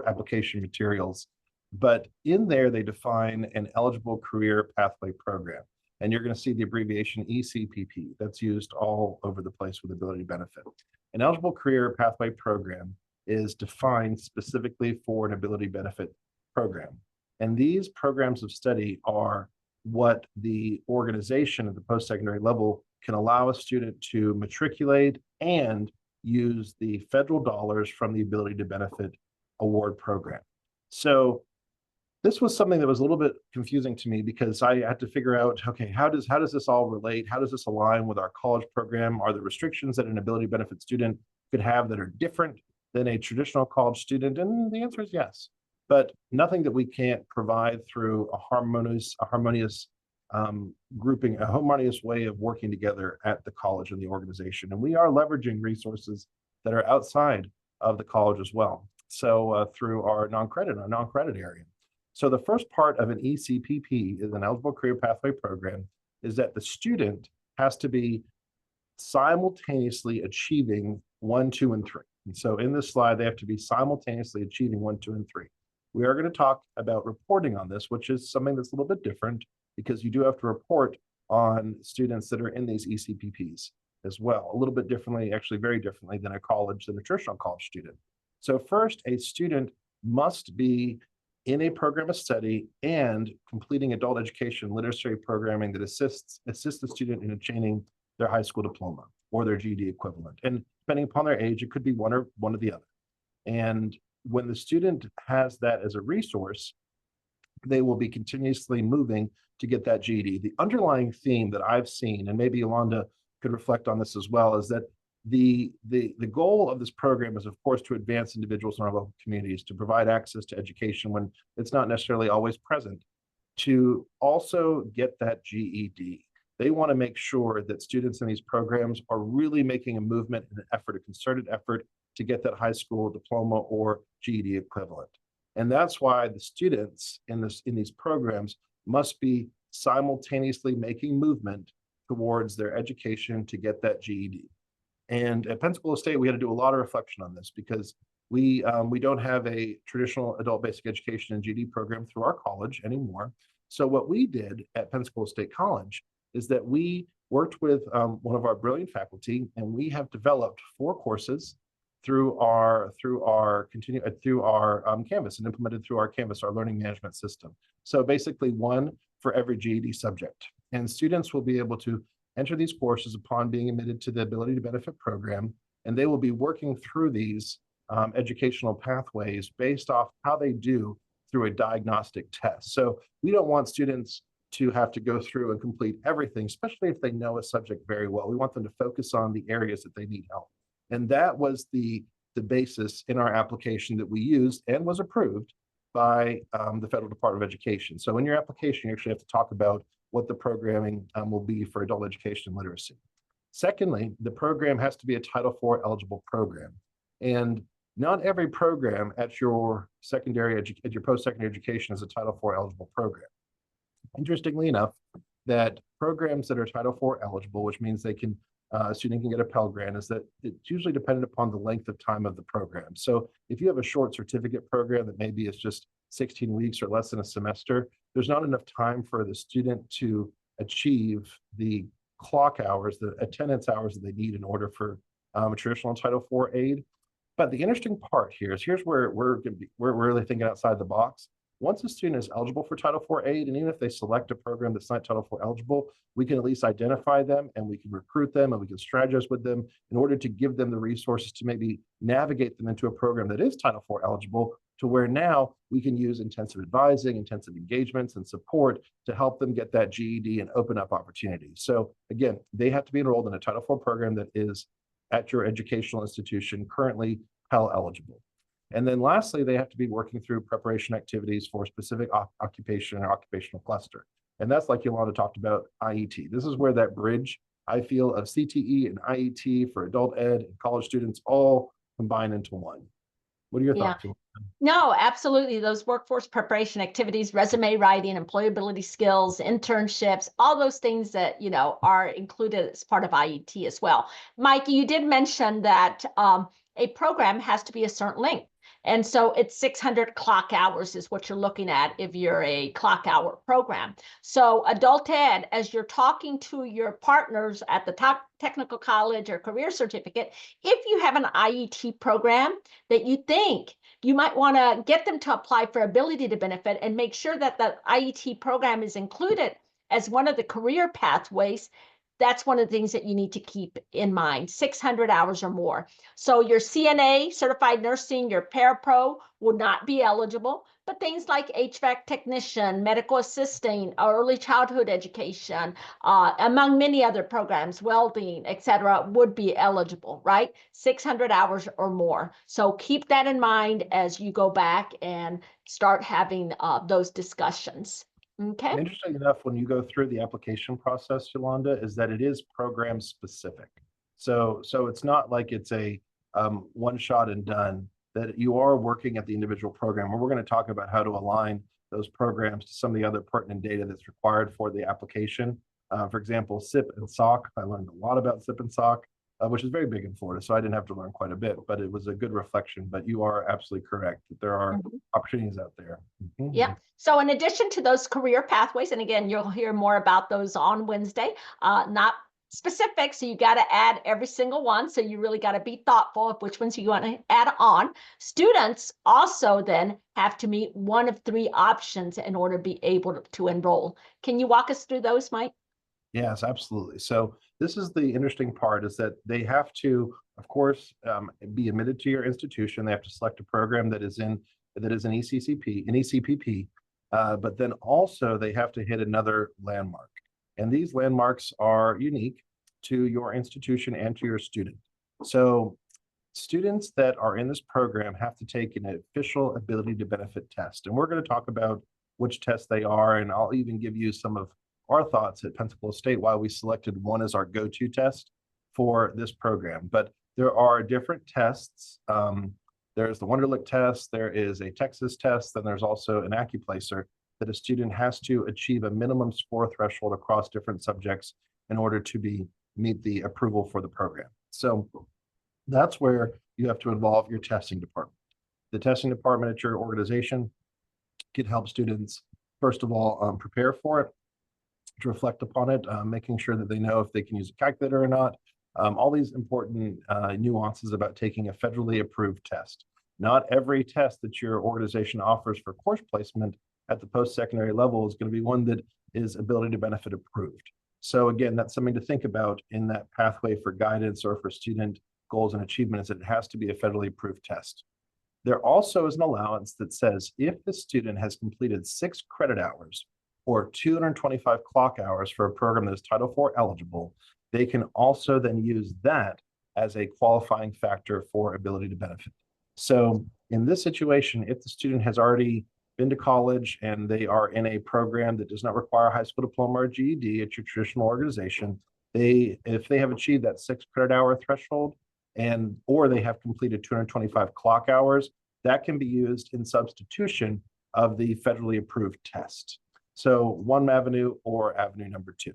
B: application materials. But in there, they define an eligible career pathway program. And you're going to see the abbreviation ECPP. That's used all over the place with ability benefit. An eligible career pathway program is defined specifically for an ability benefit program. And these programs of study are what the organization at the post-secondary level can allow a student to matriculate and use the federal dollars from the ability to benefit award program. So this was something that was a little bit confusing to me because I had to figure out, okay, how does this all relate? How does this align with our college program? Are there restrictions that an ability benefit student could have that are different than a traditional college student? And the answer is yes, but nothing that we can't provide through a harmonious grouping, a harmonious way of working together at the college and the organization. And we are leveraging resources that are outside of the college as well. So through our non-credit area. So the first part of an ECPP is an eligible career pathway program is that the student has to be simultaneously achieving 1, 2, and 3. And so in this slide, they have to be simultaneously achieving 1, 2, and 3. We are going to talk about reporting on this, which is something that's a little bit different because you do have to report on students that are in these ECPPs as well, a little bit differently, actually very differently than a traditional college student. So first, a student must be in a program of study and completing adult education literacy programming that assists the student in attaining their high school diploma or their GED equivalent. And depending upon their age, it could be one or the other. And when the student has that as a resource, they will be continuously moving to get that GED. The underlying theme that I've seen, and maybe Yolanda could reflect on this as well, is that the goal of this program is, of course, to advance individuals in our local communities, to provide access to education when it's not necessarily always present, to also get that GED. They want to make sure that students in these programs are really making a movement and an effort, a concerted effort to get that high school diploma or GED equivalent. And that's why the students in these programs must be simultaneously making movement towards their education to get that GED. And at Pensacola State, we had to do a lot of reflection on this because we don't have a traditional adult basic education and GED program through our college anymore. So what we did at Pensacola State College is that we worked with one of our brilliant faculty, and we have developed 4 courses through our Canvas and implemented through our Canvas, our learning management system. So basically 1 for every GED subject. And students will be able to enter these courses upon being admitted to the Ability to Benefit program, and they will be working through these educational pathways based off how they do through a diagnostic test. So we don't want students to have to go through and complete everything, especially if they know a subject very well. We want them to focus on the areas that they need help. And that was the basis in our application that we used and was approved by the Federal Department of Education. So in your application, you actually have to talk about what the programming will be for adult education and literacy. Secondly, the program has to be a Title IV eligible program. And not every program at your post-secondary education is a Title IV eligible program. Interestingly enough, that programs that are Title IV eligible, which means they can a student can get a Pell Grant, is that it's usually dependent upon the length of time of the program. So if you have a short certificate program that maybe is just 16 weeks or less than a semester, there's not enough time for the student to achieve the clock hours, the attendance hours that they need in order for a traditional Title IV aid. But the interesting part here is here's where we're really thinking outside the box. Once a student is eligible for Title IV aid, and even if they select a program that's not Title IV eligible, we can at least identify them and we can recruit them and we can strategize with them in order to give them the resources to maybe navigate them into a program that is Title IV eligible, to where now we can use intensive advising, intensive engagements, and support to help them get that GED and open up opportunities. So again, they have to be enrolled in a Title IV program that is at your educational institution currently Pell eligible. And then lastly, they have to be working through preparation activities for specific occupation or occupational cluster. And that's like Yolanda talked about, IET. This is where that bridge, I feel, of CTE and IET for adult ed and college students all combine into one. What are your thoughts?
A: No, absolutely. Those workforce preparation activities, resume writing, employability skills, internships, all those things that, are included as part of IET as well. Mike, you did mention that a program has to be a certain length. And so it's 600 clock hours is what you're looking at if you're a clock hour program. So adult ed, as you're talking to your partners at the top technical college or career certificate, if you have an IET program that you think you might want to get them to apply for ability to benefit and make sure that the IET program is included as one of the career pathways, that's one of the things that you need to keep in mind, 600 hours or more. So your CNA, certified nursing, your parapro will not be eligible, but things like HVAC technician, medical assisting, early childhood education, among many other programs, welding, etc., would be eligible, right? 600 hours or more. So keep that in mind as you go back and start having those discussions. Okay.
B: And interesting enough, when you go through the application process, Yolanda, is that it is program specific. So it's not like it's a one shot and done, that you are working at the individual program. And we're going to talk about how to align those programs to some of the other pertinent data that's required for the application. For example, SIP and SOC. I learned a lot about SIP and SOC, which is very big in Florida. So I didn't have to learn quite a bit, but it was a good reflection. But you are absolutely correct that there are opportunities out there.
A: Yeah. So in addition to those career pathways, and again, you'll hear more about those on Wednesday, not specific. So you got to add every single one. So you really got to be thoughtful of which ones you want to add on. Students also then have to meet one of three options in order to be able to enroll. Can you walk us through those, Mike?
B: Yes, absolutely. So this is the interesting part, is that they have to, of course, be admitted to your institution. They have to select a program that is an ECPP, but then also they have to hit another landmark. And these landmarks are unique to your institution and to your student. So students that are in this program have to take an official ability to benefit test. And we're going to talk about which tests they are, and I'll even give you some of our thoughts at Pensacola State why we selected one as our go-to test for this program. But there are different tests. There's the Wonderlic test, there is a Texas test, then there's also an AccuPlacer that a student has to achieve a minimum score threshold across different subjects in order to meet the approval for the program. So that's where you have to involve your testing department. The testing department at your organization can help students, first of all, prepare for it, to reflect upon it, making sure that they know if they can use a calculator or not. All these important nuances about taking a federally approved test. Not every test that your organization offers for course placement at the post-secondary level is going to be one that is ability to benefit approved. So again, that's something to think about in that pathway for guidance or for student goals and achievement, is that it has to be a federally approved test. There also is an allowance that says if the student has completed 6 credit hours or 225 clock hours for a program that is Title IV eligible, they can also then use that as a qualifying factor for ability to benefit. So in this situation, if the student has already been to college and they are in a program that does not require a high school diploma or GED at your traditional organization, if they have achieved that 6 credit hour threshold or they have completed 225 clock hours, that can be used in substitution of the federally approved test. So one avenue or avenue number 2.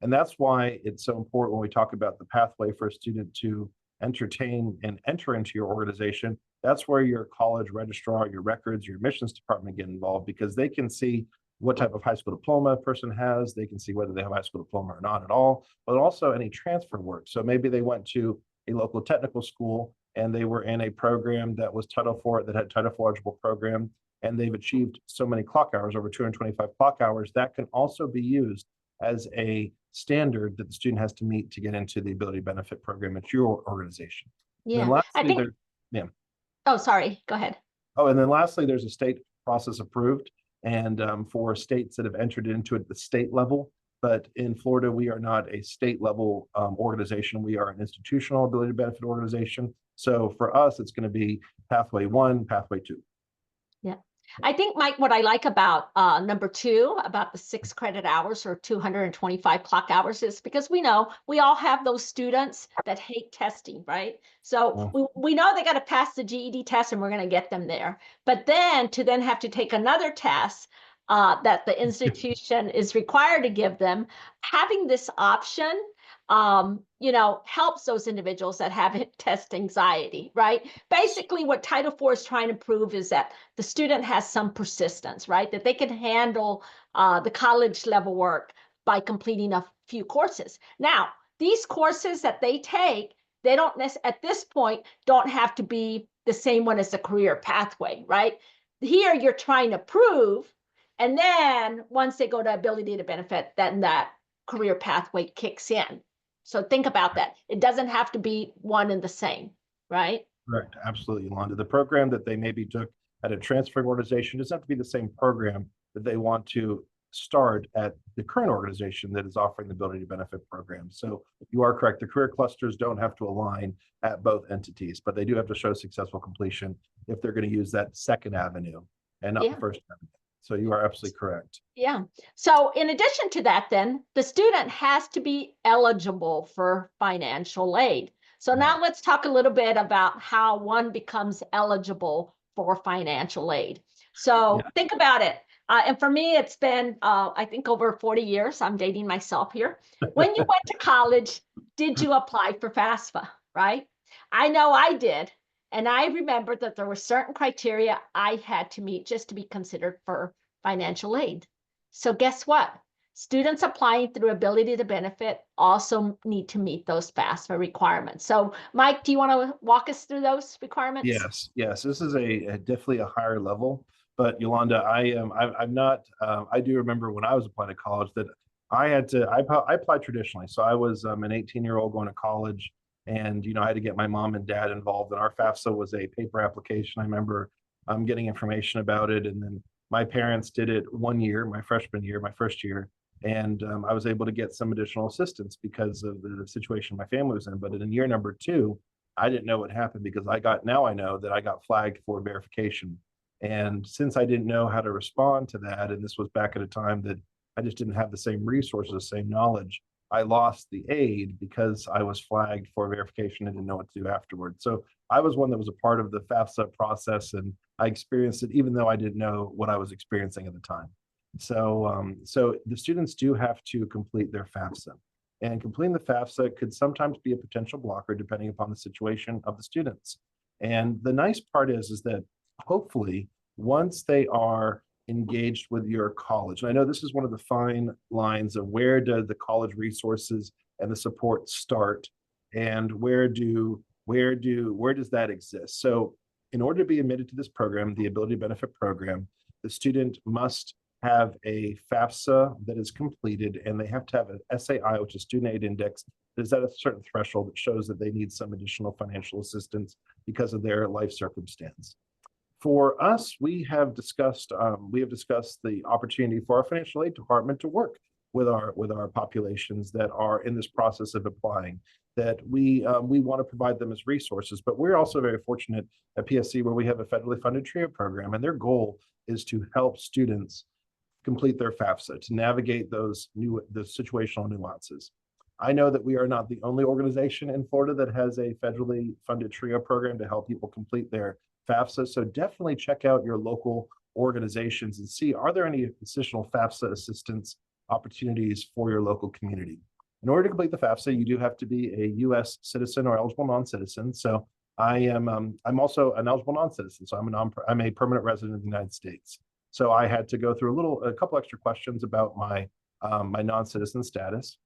B: And that's why it's so important when we talk about the pathway for a student to entertain and enter into your organization, That's where your college registrar, your records, your admissions department get involved, because they can see what type of high school diploma a person has. They can see whether they have a high school diploma or not at all, but also any transfer work. So maybe they went to a local technical school and they were in a program that was Title IV, that had Title IV eligible program, and they've achieved so many clock hours, over 225 clock hours. That can also be used as a standard that the student has to meet to get into the ability benefit program at your organization. And then
A: Yeah, I
B: lastly,
A: think, oh, sorry, go ahead.
B: and then lastly, there's a state process approved, and for states that have entered into it at the state level. But in Florida, we are not a state level organization. We are an institutional ability benefit organization. So for us, it's going to be pathway 1, pathway 2.
A: Yeah. I think, Mike, what I like about number 2, about the 6 credit hours or 225 clock hours, is because we know we all have those students that hate testing, right? So we know they got to pass the GED test and we're going to get them there. But then to then have to take another test that the institution is required to give them, having this option helps those individuals that have test anxiety, right? Basically, what Title IV is trying to prove is that the student has some persistence, right? That they can handle the college level work by completing a few courses. Now, these courses that they take, they don't at this point don't have to be the same one as the career pathway, right? Here you're trying to prove, and then once they go to ability to benefit, then that career pathway kicks in. So think about that. It doesn't have to be one and the same, right?
B: Correct. Absolutely, Yolanda. The program that they maybe took at a transferring organization doesn't have to be the same program that they want to start at the current organization that is offering the ability to benefit program. So you are correct. The career clusters don't have to align at both entities, but they do have to show successful completion if they're going to use that second avenue and not the first avenue. So you are absolutely correct.
A: Yeah. So in addition to that, then the student has to be eligible for financial aid. So now let's talk a little bit about how one becomes eligible for financial aid. So think about it. And for me, it's been, I think, over 40 years. I'm dating myself here. When you went to college, did you apply for FAFSA, right? I know I did. And I remember that there were certain criteria I had to meet just to be considered for financial aid. So guess what? Students applying through ability to benefit also need to meet those FAFSA requirements. So Mike, do you want to walk us through those requirements?
B: Yes. This is a definitely a higher level. But Yolanda, I'm not. I do remember when I was applying to college that I applied traditionally. So I was an 18-year-old going to college, and I had to get my mom and dad involved. And our FAFSA was a paper application. I remember getting information about it, and then my parents did it one year, my freshman year, my first year, and I was able to get some additional assistance because of the situation my family was in. But in year number 2, I didn't know what happened, because now I know that I got flagged for verification. And since I didn't know how to respond to that, and this was back at a time that I just didn't have the same resources, the same knowledge, I lost the aid because I was flagged for verification and didn't know what to do afterwards. So I was one that was a part of the FAFSA process, and I experienced it even though I didn't know what I was experiencing at the time. So the students do have to complete their FAFSA. And completing the FAFSA could sometimes be a potential blocker depending upon the situation of the students. And the nice part is that hopefully once they are engaged with your college, and I know this is one of the fine lines of where do the college resources and the support start, and where does that exist? So in order to be admitted to this program, the ability benefit program, the student must have a FAFSA that is completed, and they have to have an SAI, which is student aid index, that is at a certain threshold that shows that they need some additional financial assistance because of their life circumstance. For us, we have discussed the opportunity for our financial aid department to work with our populations that are in this process of applying. That we want to provide them as resources, but we're also very fortunate at PSC where we have a federally funded TRIO program, and their goal is to help students complete their FAFSA, to navigate the situational nuances. I know that we are not the only organization in Florida that has a federally funded TRIO program to help people complete their FAFSA. So definitely check out your local organizations and see, are there any additional FAFSA assistance opportunities for your local community? In order to complete the FAFSA, you do have to be a U.S. citizen or eligible non-citizen. So I'm also an eligible non-citizen, so I'm a permanent resident of the United States. So I had to go through a couple extra questions about my non-citizen status.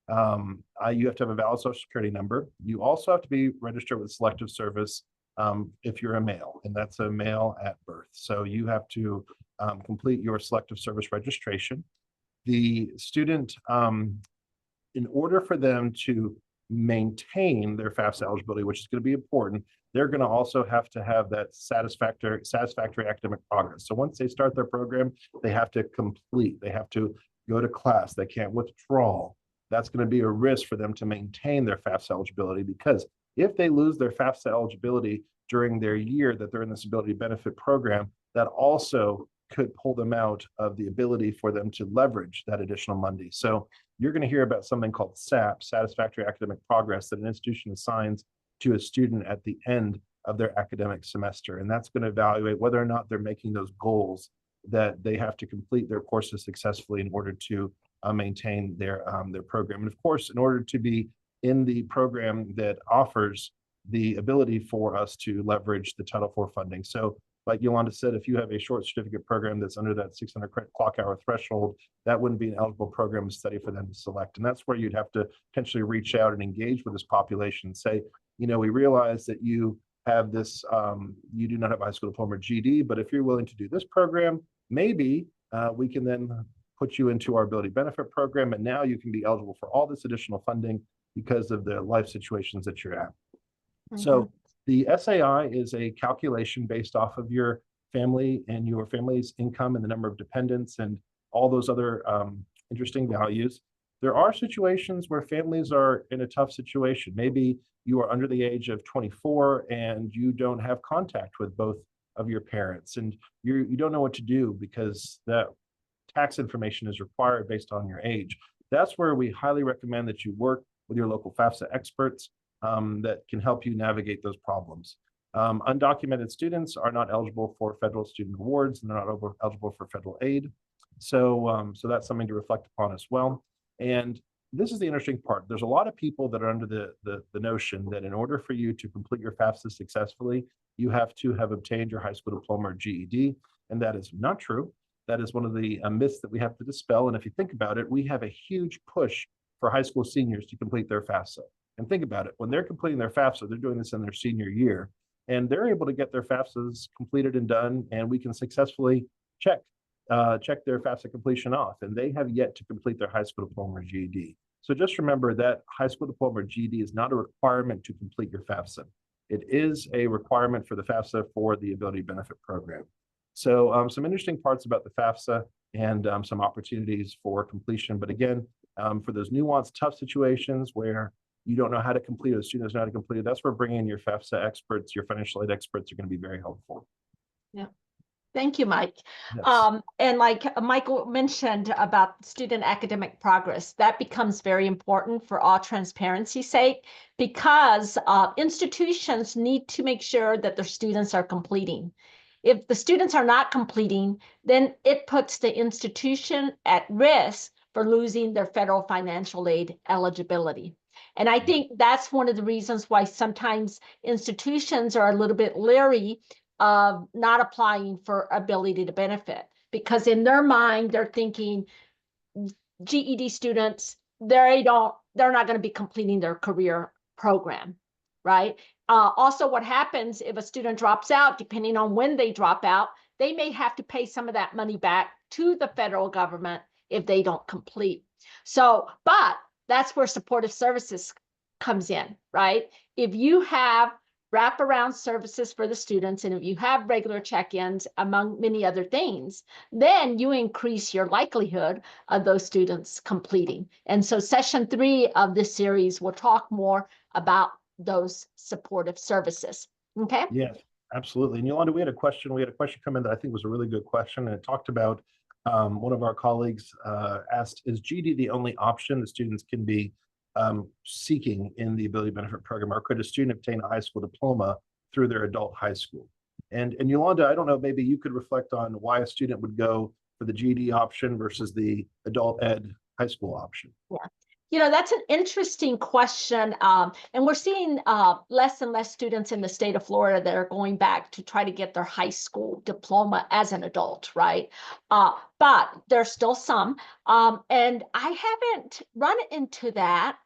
B: You have to have a valid social security number. You also have to be registered with selective service if you're a male, and that's a male at birth. So you have to complete your selective service registration. The student, in order for them to maintain their FAFSA eligibility, which is going to be important, they're going to also have to have that satisfactory academic progress. So once they start their program, they have to complete, they have to go to class, they can't withdraw. That's going to be a risk for them to maintain their FAFSA eligibility, because if they lose their FAFSA eligibility during their year that they're in this ability benefit program, that also could pull them out of the ability for them to leverage that additional money. So you're going to hear about something called SAP, Satisfactory Academic Progress, that an institution assigns to a student at the end of their academic semester. And that's going to evaluate whether or not they're making those goals that they have to complete their courses successfully in order to maintain their program. And of course, in order to be in the program that offers the ability for us to leverage the Title IV funding. So like Yolanda said, if you have a short certificate program that's under that 600 credit clock hour threshold, that wouldn't be an eligible program to study for them to select. And that's where you'd have to potentially reach out and engage with this population and say, you know, we realize that you have this, you do not have a high school diploma or GED, but if you're willing to do this program, maybe we can then put you into our ability benefit program, and now you can be eligible for all this additional funding because of the life situations that you're at. So the SAI is a calculation based off of your family and your family's income and the number of dependents and all those other interesting values. There are situations where families are in a tough situation. Maybe you are under the age of 24 and you don't have contact with both of your parents, and you don't know what to do because that tax information is required based on your age. That's where we highly recommend that you work with your local FAFSA experts that can help you navigate those problems. Undocumented students are not eligible for federal student awards, and they're not eligible for federal aid. So that's something to reflect upon as well. And this is the interesting part. There's a lot of people that are under the notion that in order for you to complete your FAFSA successfully, you have to have obtained your high school diploma or GED, and that is not true. That is one of the myths that we have to dispel. And if you think about it, we have a huge push for high school seniors to complete their FAFSA. And think about it, when they're completing their FAFSA, they're doing this in their senior year, and they're able to get their FAFSAs completed and done, and we can successfully check their FAFSA completion off, and they have yet to complete their high school diploma or GED. So just remember that high school diploma or GED is not a requirement to complete your FAFSA. It is a requirement for the FAFSA for the Ability Benefit Program. So some interesting parts about the FAFSA and some opportunities for completion. But again, for those nuanced, tough situations where you don't know how to complete it, the student doesn't know how to complete it, that's where bringing in your FAFSA experts, your financial aid experts are going to be very helpful.
A: Yeah. Thank you, Mike.
B: Yes.
A: And like Michael mentioned about student academic progress, that becomes very important for all transparency's sake, because institutions need to make sure that their students are completing. If the students are not completing, then it puts the institution at risk for losing their federal financial aid eligibility. And I think that's one of the reasons why sometimes institutions are a little bit leery of not applying for ability to benefit, because in their mind, they're thinking GED students, they're not going to be completing their career program, right? Also, what happens if a student drops out, depending on when they drop out, they may have to pay some of that money back to the federal government if they don't complete. So, but that's where supportive services comes in, right? If you have wraparound services for the students, and if you have regular check-ins, among many other things, then you increase your likelihood of those students completing. And so session 3 of this series will talk more about those supportive services. Okay?
B: Yes, absolutely. And Yolanda, we had a question come in that I think was a really good question, and it talked about one of our colleagues asked, is GED the only option the students can be seeking in the Ability Benefit Program, or could a student obtain a high school diploma through their adult high school? And Yolanda, I don't know, maybe you could reflect on why a student would go for the GED option versus the adult ed high school option.
A: Yeah. That's an interesting question. And we're seeing less and less students in the state of Florida that are going back to try to get their high school diploma as an adult, right? But there's still some. And I haven't run into that.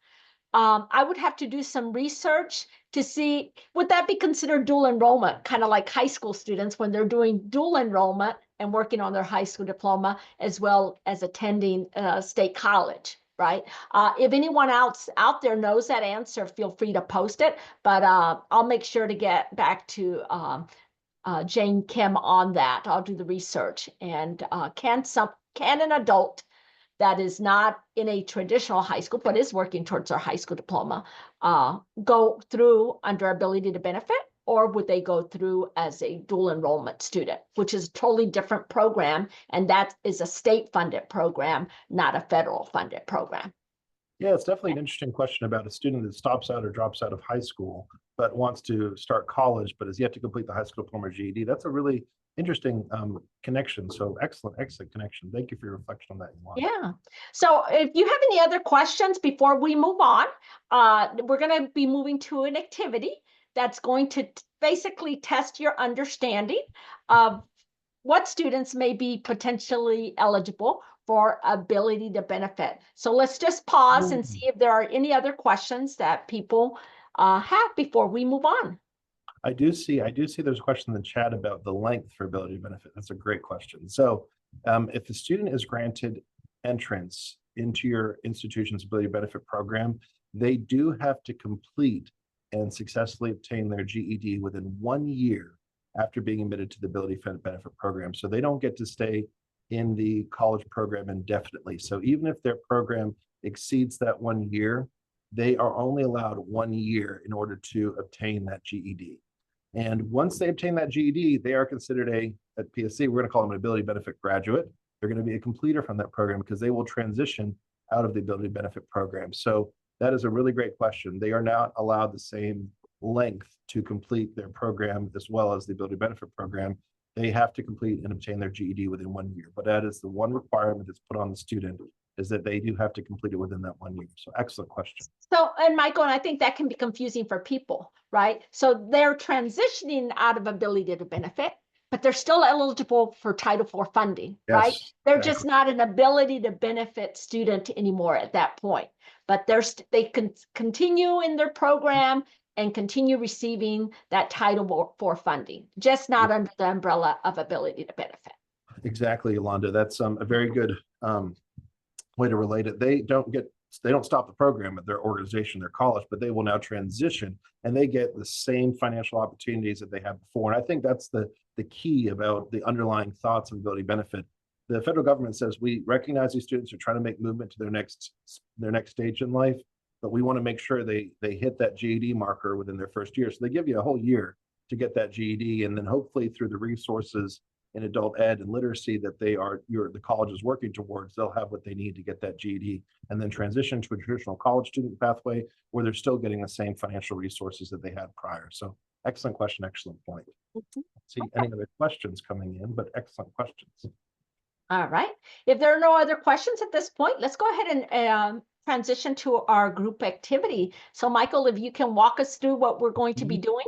A: I would have to do some research to see, would that be considered dual enrollment, kind of like high school students when they're doing dual enrollment and working on their high school diploma as well as attending state college, right? If anyone else out there knows that answer, feel free to post it, but I'll make sure to get back to Jane Kim on that. I'll do the research. And can an adult that is not in a traditional high school, but is working towards their high school diploma, go through under ability to benefit, or would they go through as a dual enrollment student, which is a totally different program, and that is a state-funded program, not a federal funded program.
B: Yeah, it's definitely an interesting question about a student that stops out or drops out of high school, but wants to start college, but has yet to complete the high school diploma or GED. That's a really interesting connection. So excellent connection. Thank you for your reflection on that, Yolanda.
A: Yeah. So if you have any other questions before we move on, we're going to be moving to an activity that's going to basically test your understanding of what students may be potentially eligible for ability to benefit. So let's just pause and see if there are any other questions that people have before we move on.
B: I do see there's a question in the chat about the length for ability to benefit. That's a great question. So if the student is granted entrance into your institution's ability to benefit program, they do have to complete and successfully obtain their GED within 1 year after being admitted to the ability benefit program. So they don't get to stay in the college program indefinitely. So even if their program exceeds that 1 year, they are only allowed 1 year in order to obtain that GED. And once they obtain that GED, they are considered at PSC, we're going to call them an ability benefit graduate. They're going to be a completer from that program because they will transition out of the ability benefit program. So that is a really great question. They are not allowed the same length to complete their program as well as the ability benefit program. They have to complete and obtain their GED within 1 year. But that is the one requirement that's put on the student, is that they do have to complete it within that 1 year. So excellent question.
A: So, and Michael, and I think that can be confusing for people, right? So they're transitioning out of ability to benefit, but they're still eligible for Title IV funding,
B: Yes,
A: right? They're
B: exactly.
A: just not an ability to benefit student anymore at that point, but they can continue in their program and continue receiving that Title IV funding, just not under the umbrella of ability to benefit.
B: Exactly, Yolanda. That's a very good way to relate it. They don't stop the program at their organization, their college, but they will now transition and they get the same financial opportunities that they had before. And I think that's the key about the underlying thoughts of ability benefit. The federal government says we recognize these students are trying to make movement to their next stage in life, but we want to make sure they hit that GED marker within their first year. So they give you a whole year to get that GED, and then hopefully through the resources in adult ed and literacy that the college is working towards, they'll have what they need to get that GED and then transition to a traditional college student pathway where they're still getting the same financial resources that they had prior. So excellent question, excellent point. Let's see any other questions coming in, but excellent questions.
A: All right. If there are no other questions at this point, let's go ahead and transition to our group activity. So Michael, if you can walk us through what we're going to be doing.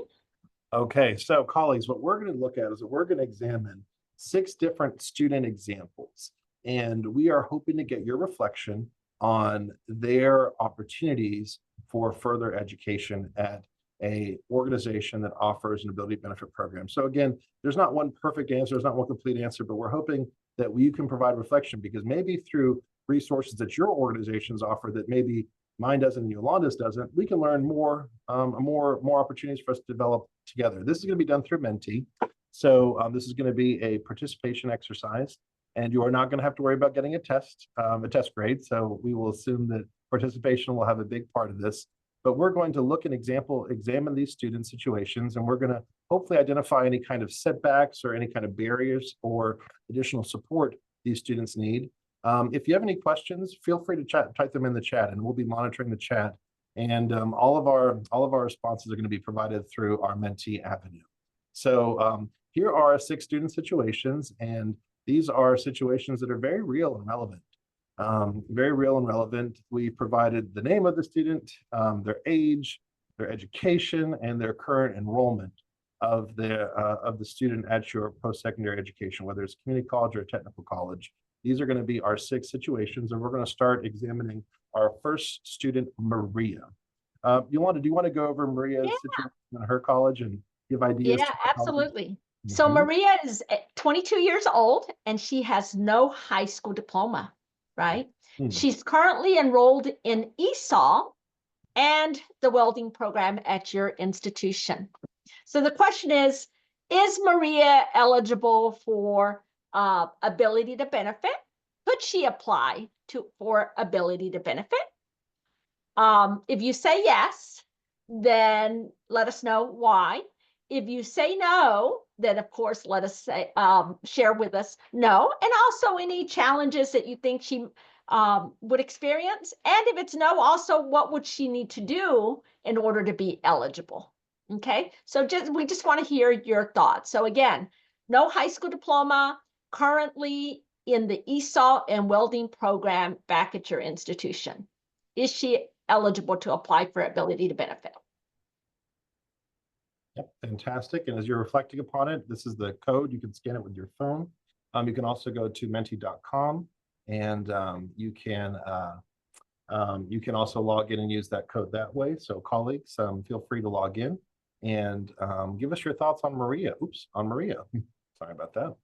B: Okay, so colleagues, what we're going to look at is that we're going to examine 6 different student examples, and we are hoping to get your reflection on their opportunities for further education at a organization that offers an ability benefit program. So again, there's not one perfect answer, there's not one complete answer, but we're hoping that you can provide reflection, because maybe through resources that your organizations offer that maybe mine doesn't and Yolanda's doesn't, we can learn more opportunities for us to develop together. This is going to be done through Menti. So this is going to be a participation exercise, and you are not going to have to worry about getting a test grade. So we will assume that participation will have a big part of this, but we're going to look and examine these student situations, and we're going to hopefully identify any kind of setbacks or any kind of barriers or additional support these students need. If you have any questions, feel free to type them in the chat, and we'll be monitoring the chat. And all of our responses are going to be provided through our Menti avenue. So here are 6 student situations, and these are situations that are very real and relevant. Very real and relevant. We provided the name of the student, their age, their education, and their current enrollment of the student at your post-secondary education, whether it's community college or technical college. These are going to be our 6 situations, and we're going to start examining our first student, Maria. Do you want to go over
A: Yeah,
B: Maria's situation in her college and give ideas
A: yeah,
B: to our colleagues?
A: absolutely. So
B: Mhm.
A: Maria is 22 years old and she has no high school diploma, right?
B: Hmm.
A: She's currently enrolled in ESOL and the welding program at your institution. So the question is Maria eligible for ability to benefit? Could she apply for ability to benefit? If you say yes, then let us know why. If you say no, then of course let us say share with us no, and also any challenges that you think she would experience. And if it's no, also what would she need to do in order to be eligible? Okay, so we just want to hear your thoughts. So again, no high school diploma, currently in the ESOL and welding program back at your institution. Is she eligible to apply for ability to benefit?
B: Yep, fantastic. And as you're reflecting upon it, this is the code. You can scan it with your phone. You can also go to menti.com and you can also log in and use that code that way. So colleagues, feel free to log in and give us your thoughts on Maria. Oops, on Maria. Sorry about that.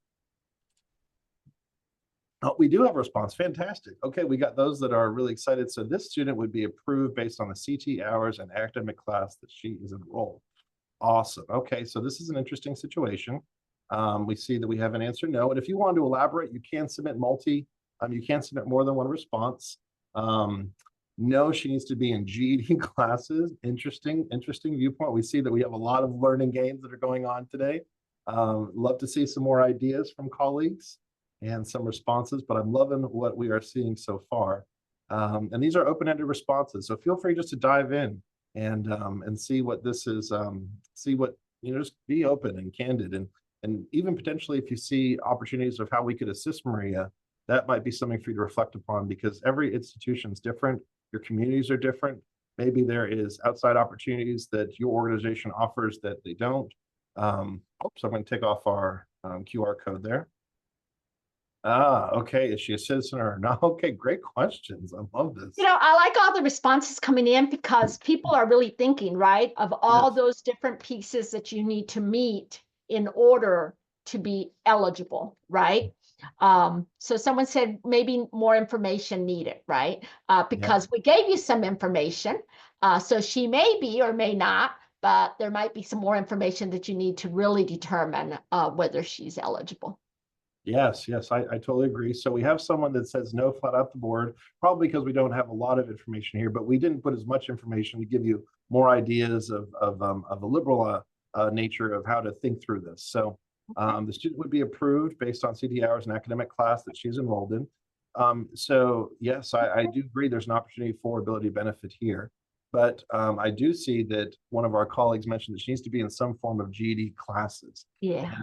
B: Oh, we do have a response. Fantastic. Okay, we got those that are really excited. So this student would be approved based on the CT hours and academic class that she is enrolled. Awesome. Okay, so this is an interesting situation. We see that we have an answer no. And if you want to elaborate, you can submit you can submit more than one response. No, she needs to be in GED classes. Interesting viewpoint. We see that we have a lot of learning games that are going on today. Love to see some more ideas from colleagues and some responses, but I'm loving what we are seeing so far. And these are open-ended responses, so feel free just to dive in and see what this is. See what just be open and candid, and even potentially if you see opportunities of how we could assist Maria, that might be something for you to reflect upon because every institution is different. Your communities are different. Maybe there is outside opportunities that your organization offers that they don't. Oops, I'm going to take off our QR code there. Okay. Is she a citizen or not? Okay, great questions. I love this.
A: I like all the responses coming in because people are really thinking, right, of all
B: Yes.
A: those different pieces that you need to meet in order to be eligible, right? So someone said maybe more information needed, right?
B: Yeah.
A: Because we gave you some information. So she may be or may not, but there might be some more information that you need to really determine whether she's eligible.
B: Yes, I totally agree. So we have someone that says no flat out the board, probably because we don't have a lot of information here, but we didn't put as much information to give you more ideas of a liberal nature of how to think through this. So the student would be approved based on CT hours and academic class that she's enrolled in. So yes, I do agree there's an opportunity for ability benefit here. But I do see that one of our colleagues mentioned that she needs to be in some form of GED classes.
A: Yeah.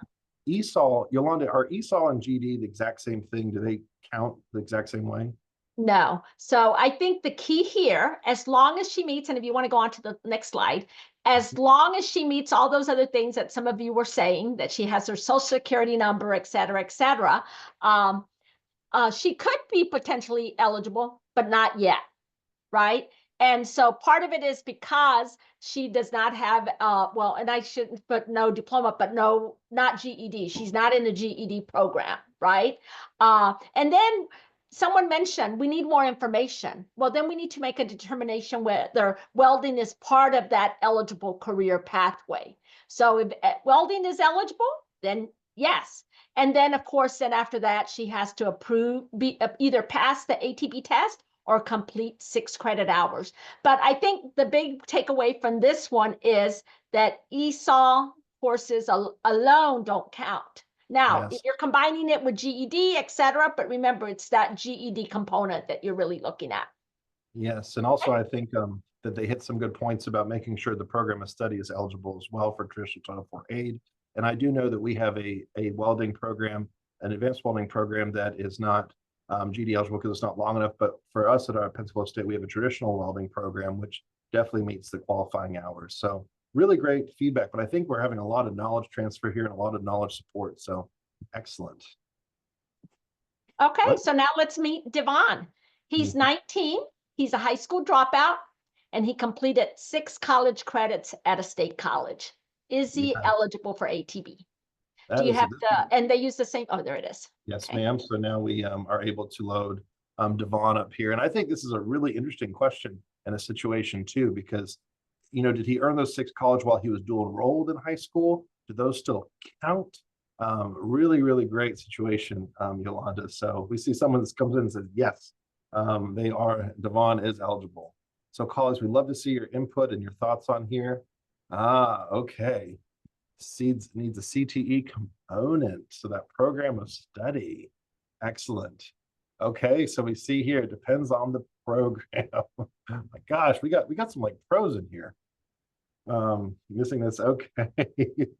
B: ESOL, Yolanda, are ESOL and GD the exact same thing? Do they count the exact same way?
A: No. So I think the key here, as long as she meets, and if you want to go on to the next slide, as long as she meets all those other things that some of you were saying, that she has her social security number, et cetera, she could be potentially eligible, but not yet, right? And so part of it is because she does not have, well, and I shouldn't put no diploma, but no, not GED. She's not in the GED program, right? And then someone mentioned we need more information. Well, then we need to make a determination whether welding is part of that eligible career pathway. So if welding is eligible, then yes. And then, of course, then after that, she has to either pass the ATB test or complete 6 credit hours. But I think the big takeaway from this one is that ESOL courses alone don't count. Now, if
B: Yes.
A: you're combining it with GED, et cetera, but remember, it's that GED component that you're really looking at.
B: Yes. And also, I think that they hit some good points about making sure the program of study is eligible as well for traditional Title IV aid. And I do know that we have a welding program, an advanced welding program that is not GED eligible because it's not long enough. But for us at our Pensacola State, we have a traditional welding program, which definitely meets the qualifying hours. So really great feedback. But I think we're having a lot of knowledge transfer here and a lot of knowledge support. So excellent.
A: Okay, so now let's meet Devon. He's 19. He's a high school dropout, and he completed 6 college credits at a state college. Is he eligible for ATB? Do you have and they use the same, oh, there it is.
B: Yes, ma'am. So now we are able to load Devon up here. And I think this is a really interesting question and a situation too, because, you know, did he earn those 6 college while he was dual enrolled in high school? Do those still count? Really, really great situation, Yolanda. So we see someone that comes in and says, yes, Devon is eligible. So callers, we'd love to see your input and your thoughts on here. Okay. Seeds needs a CTE component. So that program of study. Excellent. Okay. So we see here, it depends on the program. Oh my gosh, we got some like pros in here. Missing this. Okay.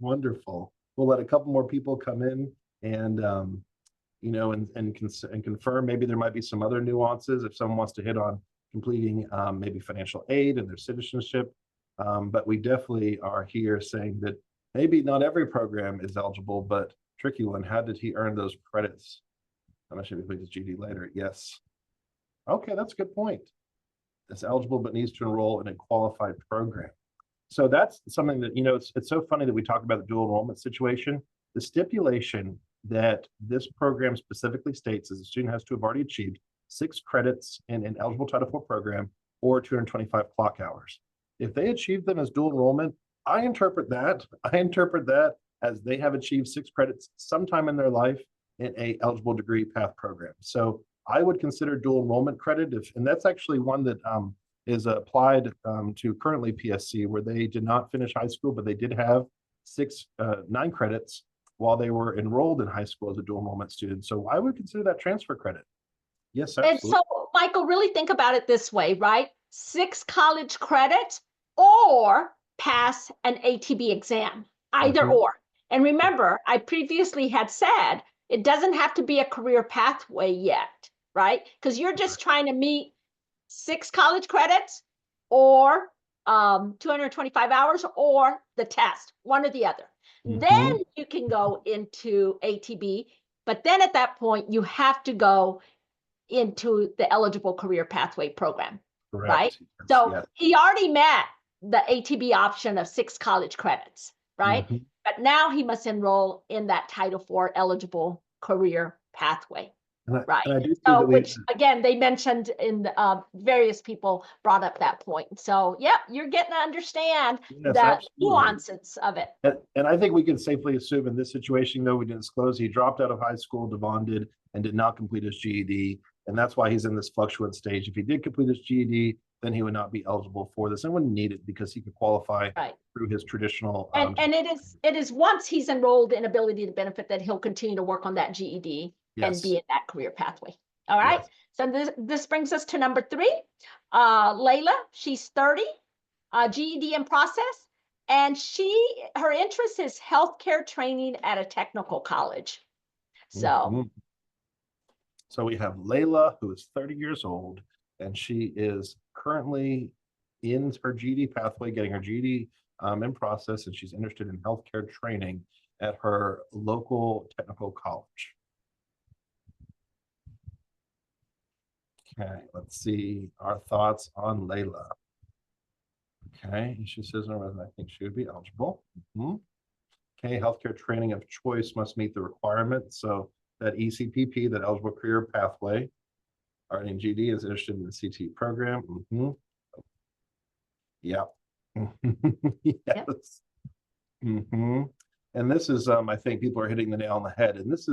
B: Wonderful. We'll let a couple more people come in and you know, and confirm. Maybe there might be some other nuances if someone wants to hit on completing maybe financial aid and their citizenship. But we definitely are here saying that maybe not every program is eligible, but tricky one. How did he earn those credits? I'm not sure if he completed his GED later. Yes. Okay, that's a good point. It's eligible but needs to enroll in a qualified program. So that's something that, you know, it's so funny that we talk about the dual enrollment situation. The stipulation that this program specifically states is the student has to have already achieved 6 credits in an eligible Title IV program or 225 clock hours. If they achieve them as dual enrollment, I interpret that as they have achieved 6 credits sometime in their life in a eligible degree path program. So I would consider dual enrollment credit, and that's actually one that is applied to currently PSC, where they did not finish high school, but they did have 9 credits while they were enrolled in high school as a dual enrollment student. So I would consider that transfer credit. Yes, absolutely.
A: And so, Michael, really think about it this way, right? 6 college credits or pass an ATB exam, either or. And remember, I previously had said it doesn't have to be a career pathway yet, right? Because you're just trying to meet 6 college credits or 225 hours or the test, one or the other. Then you can go into ATB, but then at that point, you have to go into the eligible career pathway program, right? So he already met the ATB option of 6 college credits, right? But now he must enroll in that Title IV eligible career pathway. Right. So, which again, they mentioned in various people brought up that point. So, yeah, you're getting to understand the nuances of it.
B: And I think we can safely assume in this situation, though, we didn't disclose he dropped out of high school, Devon did, and did not complete his GED. And that's why he's in this fluctuant stage. If he did complete his GED, then he would not be eligible for this and wouldn't need it because he could qualify through his traditional.
A: And it is once he's enrolled in ability to benefit that he'll continue to work on that GED. And be in that career pathway. All right. So this brings us to number 3. Layla, she's 30, GED in process, and her interest is healthcare training at a technical college. So,
B: so we have Layla, who is 30 years old, and she is currently in her GED pathway, getting her GED in process, and she's interested in healthcare training at her local technical college. Okay, let's see our thoughts on Layla. Okay, she says, I think she would be eligible. Okay, healthcare training of choice must meet the requirements. So that ECPP, that eligible career pathway, already in GD is interested in the CT program. Yeah. Yes. And this is, I think people are hitting the nail on the head. And this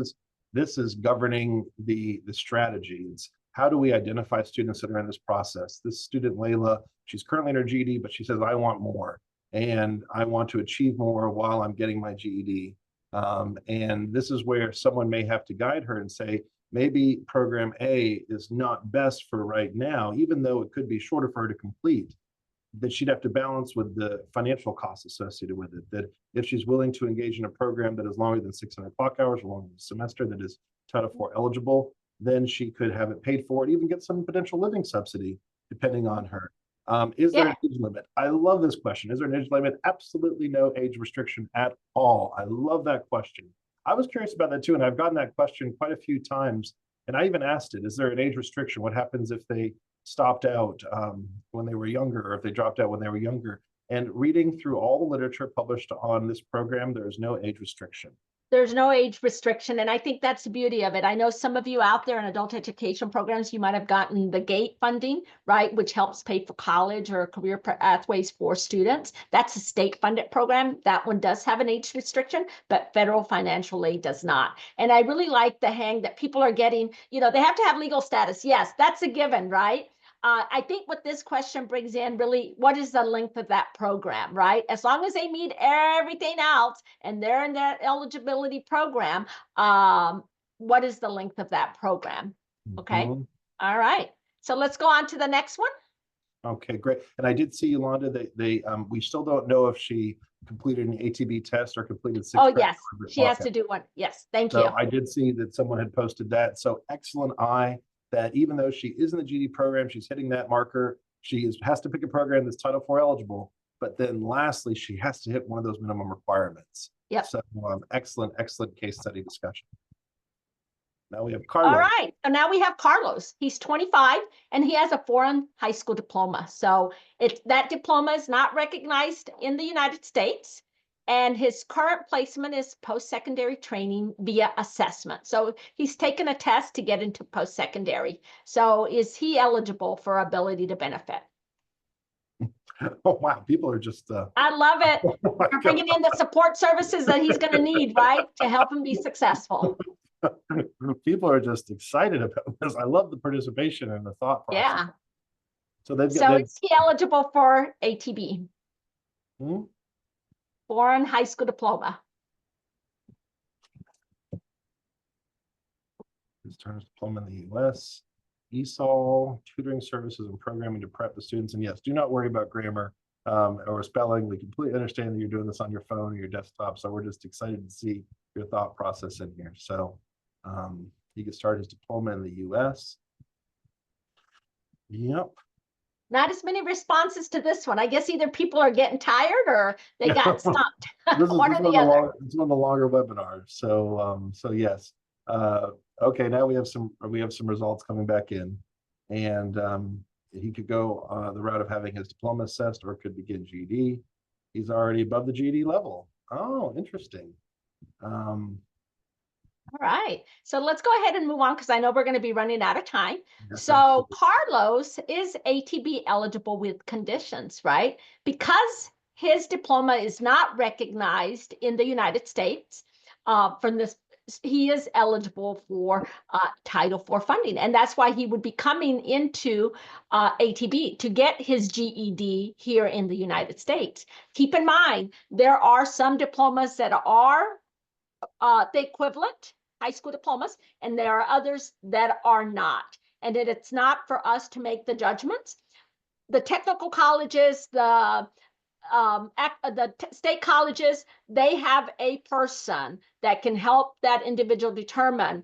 B: is governing the strategies. How do we identify students that are in this process? This student, Layla, she's currently in her GED, but she says, I want more. And I want to achieve more while I'm getting my GED. And this is where someone may have to guide her and say, maybe program A is not best for right now, even though it could be shorter for her to complete, that she'd have to balance with the financial costs associated with it. That if she's willing to engage in a program that is longer than 600 clock hours, or longer than a semester, that is Title IV eligible, then she could have it paid for and even get some potential living subsidy, depending on her. Is there
A: Yeah.
B: an age limit? I love this question. Is there an age limit? Absolutely no age restriction at all. I love that question. I was curious about that too, and I've gotten that question quite a few times. And I even asked it, is there an age restriction? What happens if they stopped out when they were younger, or if they dropped out when they were younger? And reading through all the literature published on this program, there is no age restriction.
A: There's no age restriction. And I think that's the beauty of it. I know some of you out there in adult education programs, you might have gotten the GATE funding, right, which helps pay for college or career pathways for students. That's a state funded program. That one does have an age restriction, but federal financial aid does not. And I really like the hang that people are getting, you know, they have to have legal status. Yes, that's a given, right? I think what this question brings in really, what is the length of that program, right? As long as they meet everything else and they're in that eligibility program, what is the length of that program? Okay.
B: Mhm.
A: All right. So let's go on to the next one.
B: Okay, great. And I did see Yolanda, we still don't know if she completed an ATB test or completed 6
A: Oh,
B: credit
A: yes,
B: hours.
A: she has
B: Okay.
A: to do one. Yes, thank you.
B: So I did see that someone had posted that. So excellent eye that even though she is in the GD program, she's hitting that marker. Has to pick a program that's Title IV eligible. But then lastly, she has to hit one of those minimum requirements.
A: Yep.
B: So excellent case study discussion. Now we have
A: All
B: Carlos.
A: right. So now we have Carlos. He's 25 and he has a foreign high school diploma. So that diploma is not recognized in the United States. And his current placement is post-secondary training via assessment. So he's taken a test to get into post-secondary. So is he eligible for ability to benefit?
B: Oh, wow. People are just,
A: I love it.
B: oh my
A: You're bringing in the support services that he's going to need, right, to help him be successful.
B: People are just excited about this. I love the participation and the thought process.
A: Yeah.
B: So they've
A: So
B: got,
A: is he eligible for ATB?
B: hmm?
A: Foreign high school diploma.
B: His terms diploma in the US, ESOL, tutoring services and programming to prep the students. And yes, do not worry about grammar or spelling. We completely understand that you're doing this on your phone or your desktop. So we're just excited to see your thought process in here. So he can start his diploma in the US. Yep.
A: Not as many responses to this one. I guess either people are getting tired or they got stumped. One or the other.
B: It's one of the longer webinars. So yes. Okay, now we have some results coming back in, and he could go the route of having his diploma assessed, or could begin GED. He's already above the GED level. Oh, interesting.
A: All right. So let's go ahead and move on because I know we're going to be running out of time.
B: Yes,
A: So
B: absolutely.
A: Carlos is ATB eligible with conditions, right? Because his diploma is not recognized in the United States from this, he is eligible for Title IV funding. And that's why he would be coming into ATB to get his GED here in the United States. Keep in mind, there are some diplomas that are the equivalent high school diplomas, and there are others that are not. And that it's not for us to make the judgments. The technical colleges, the state colleges, they have a person that can help that individual determine,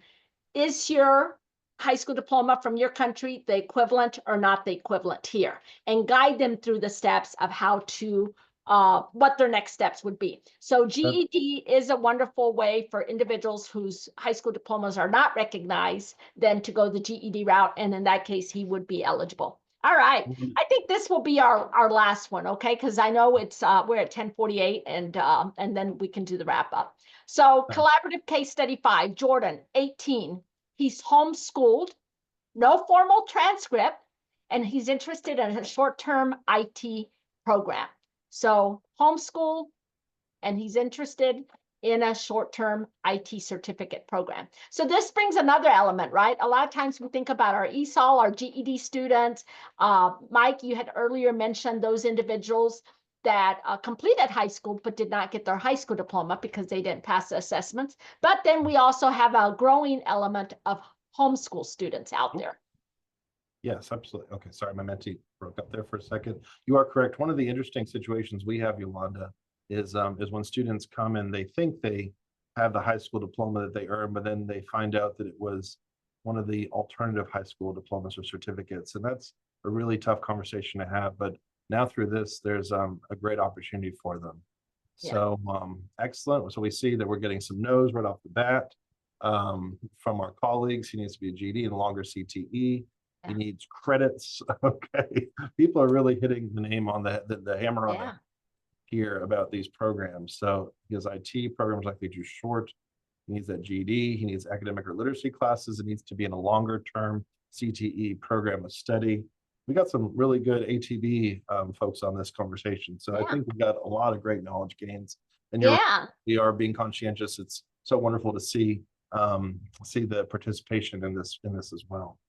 A: is your high school diploma from your country the equivalent or not the equivalent here, and guide them through the steps of how to what their next steps would be. So GED is a wonderful way for individuals whose high school diplomas are not recognized then to go the GED route. And in that case, he would be eligible. All right. I think this will be our last one, okay? Because I know it's we're at 10:48 and then we can do the wrap up. So collaborative case study 5, Jordan, 18. He's homeschooled, no formal transcript, and he's interested in a short-term IT program. So homeschool, and he's interested in a short-term IT certificate program. So this brings another element, right? A lot of times we think about our ESOL, our GED students. Mike, you had earlier mentioned those individuals that completed high school but did not get their high school diploma because they didn't pass the assessments. But then we also have a growing element of homeschool students out there.
B: Yes, absolutely. Okay, sorry, my mentee broke up there for a second. You are correct. One of the interesting situations we have, Yolanda, is when students come and they think they have the high school diploma that they earned, but then they find out that it was one of the alternative high school diplomas or certificates. And that's a really tough conversation to have. But now through this, there's a great opportunity for them.
A: Yeah.
B: So excellent. So we see that we're getting some no's right off the bat from our colleagues. He needs to be a GD and longer CTE. He
A: Yeah.
B: needs credits. Okay. People are really hitting the name on the hammer on
A: Yeah.
B: the here about these programs. So his IT programs likely too short. He needs that GED. He needs academic or literacy classes. It needs to be in a longer term CTE program of study. We got some really good ATB folks on this conversation. So I
A: Yeah.
B: think we got a lot of great knowledge gains. And
A: Yeah.
B: we are being conscientious. It's so wonderful to see the participation in this as well.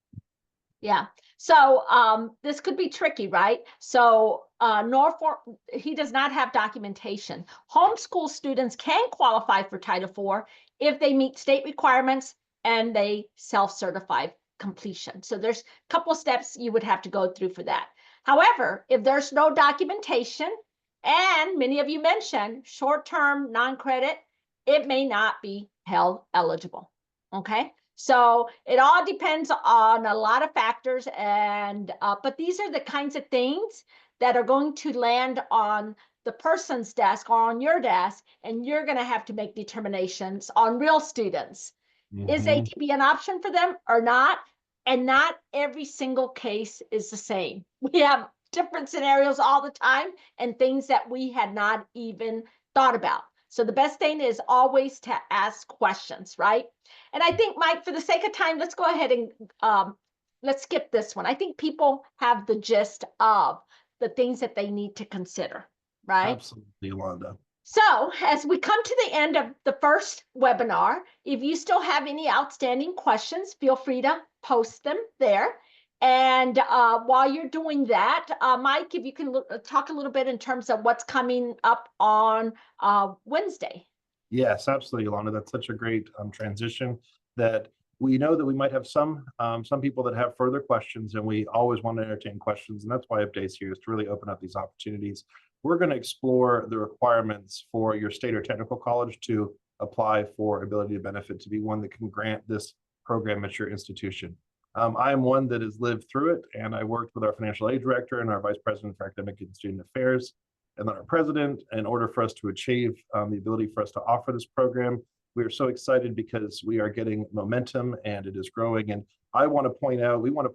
A: Yeah. So this could be tricky, right? So Norfolk, he does not have documentation. Homeschool students can qualify for Title IV if they meet state requirements and they self-certify completion. So there's a couple of steps you would have to go through for that. However, if there's no documentation, and many of you mentioned short-term non-credit, it may not be held eligible. Okay. So it all depends on a lot of factors, and but these are the kinds of things that are going to land on the person's desk or on your desk, and you're going to have to make determinations on real students. Is ATB an option for them or not? And not every single case is the same. We have different scenarios all the time and things that we had not even thought about. So the best thing is always to ask questions, right? And I think, Mike, for the sake of time, let's go ahead and let's skip this one. I think people have the gist of the things that they need to consider, right?
B: Absolutely, Yolanda.
A: So as we come to the end of the first webinar, if you still have any outstanding questions, feel free to post them there. And while you're doing that, Mike, if you can talk a little bit in terms of what's coming up on Wednesday.
B: Yes, absolutely, Yolanda. That's such a great transition that we know that we might have some people that have further questions, and we always want to entertain questions. And that's why Updates here is to really open up these opportunities. We're going to explore the requirements for your state or technical college to apply for ability to benefit to be one that can grant this program at your institution. I am one that has lived through it, and I worked with our financial aid director and our vice president for academic and student affairs and then our president in order for us to achieve the ability for us to offer this program. We are so excited because we are getting momentum and it is growing. And we want to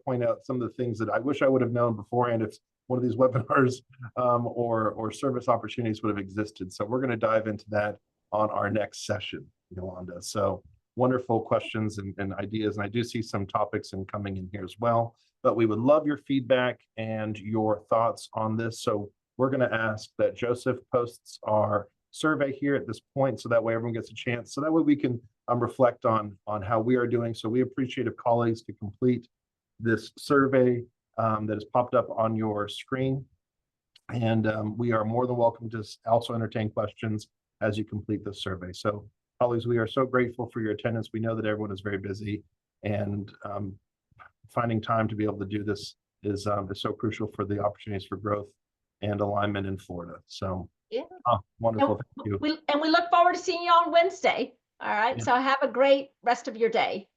B: point out some of the things that I wish I would have known beforehand if one of these webinars or service opportunities would have existed. So we're going to dive into that on our next session, Yolanda. So wonderful questions and ideas. And I do see some topics coming in here as well, but we would love your feedback and your thoughts on this. So we're going to ask that Joseph posts our survey here at this point, so that way everyone gets a chance. So that way we can reflect on how we are doing. So we appreciate if colleagues to complete this survey that has popped up on your screen. And we are more than welcome to also entertain questions as you complete this survey. So colleagues, we are so grateful for your attendance. We know that everyone is very busy, and finding time to be able to do this is so crucial for the opportunities for growth and alignment in Florida. So
A: yeah,
B: wonderful. Thank you.
A: We look forward to seeing you on Wednesday. All right. Yeah. So have a great rest of your day.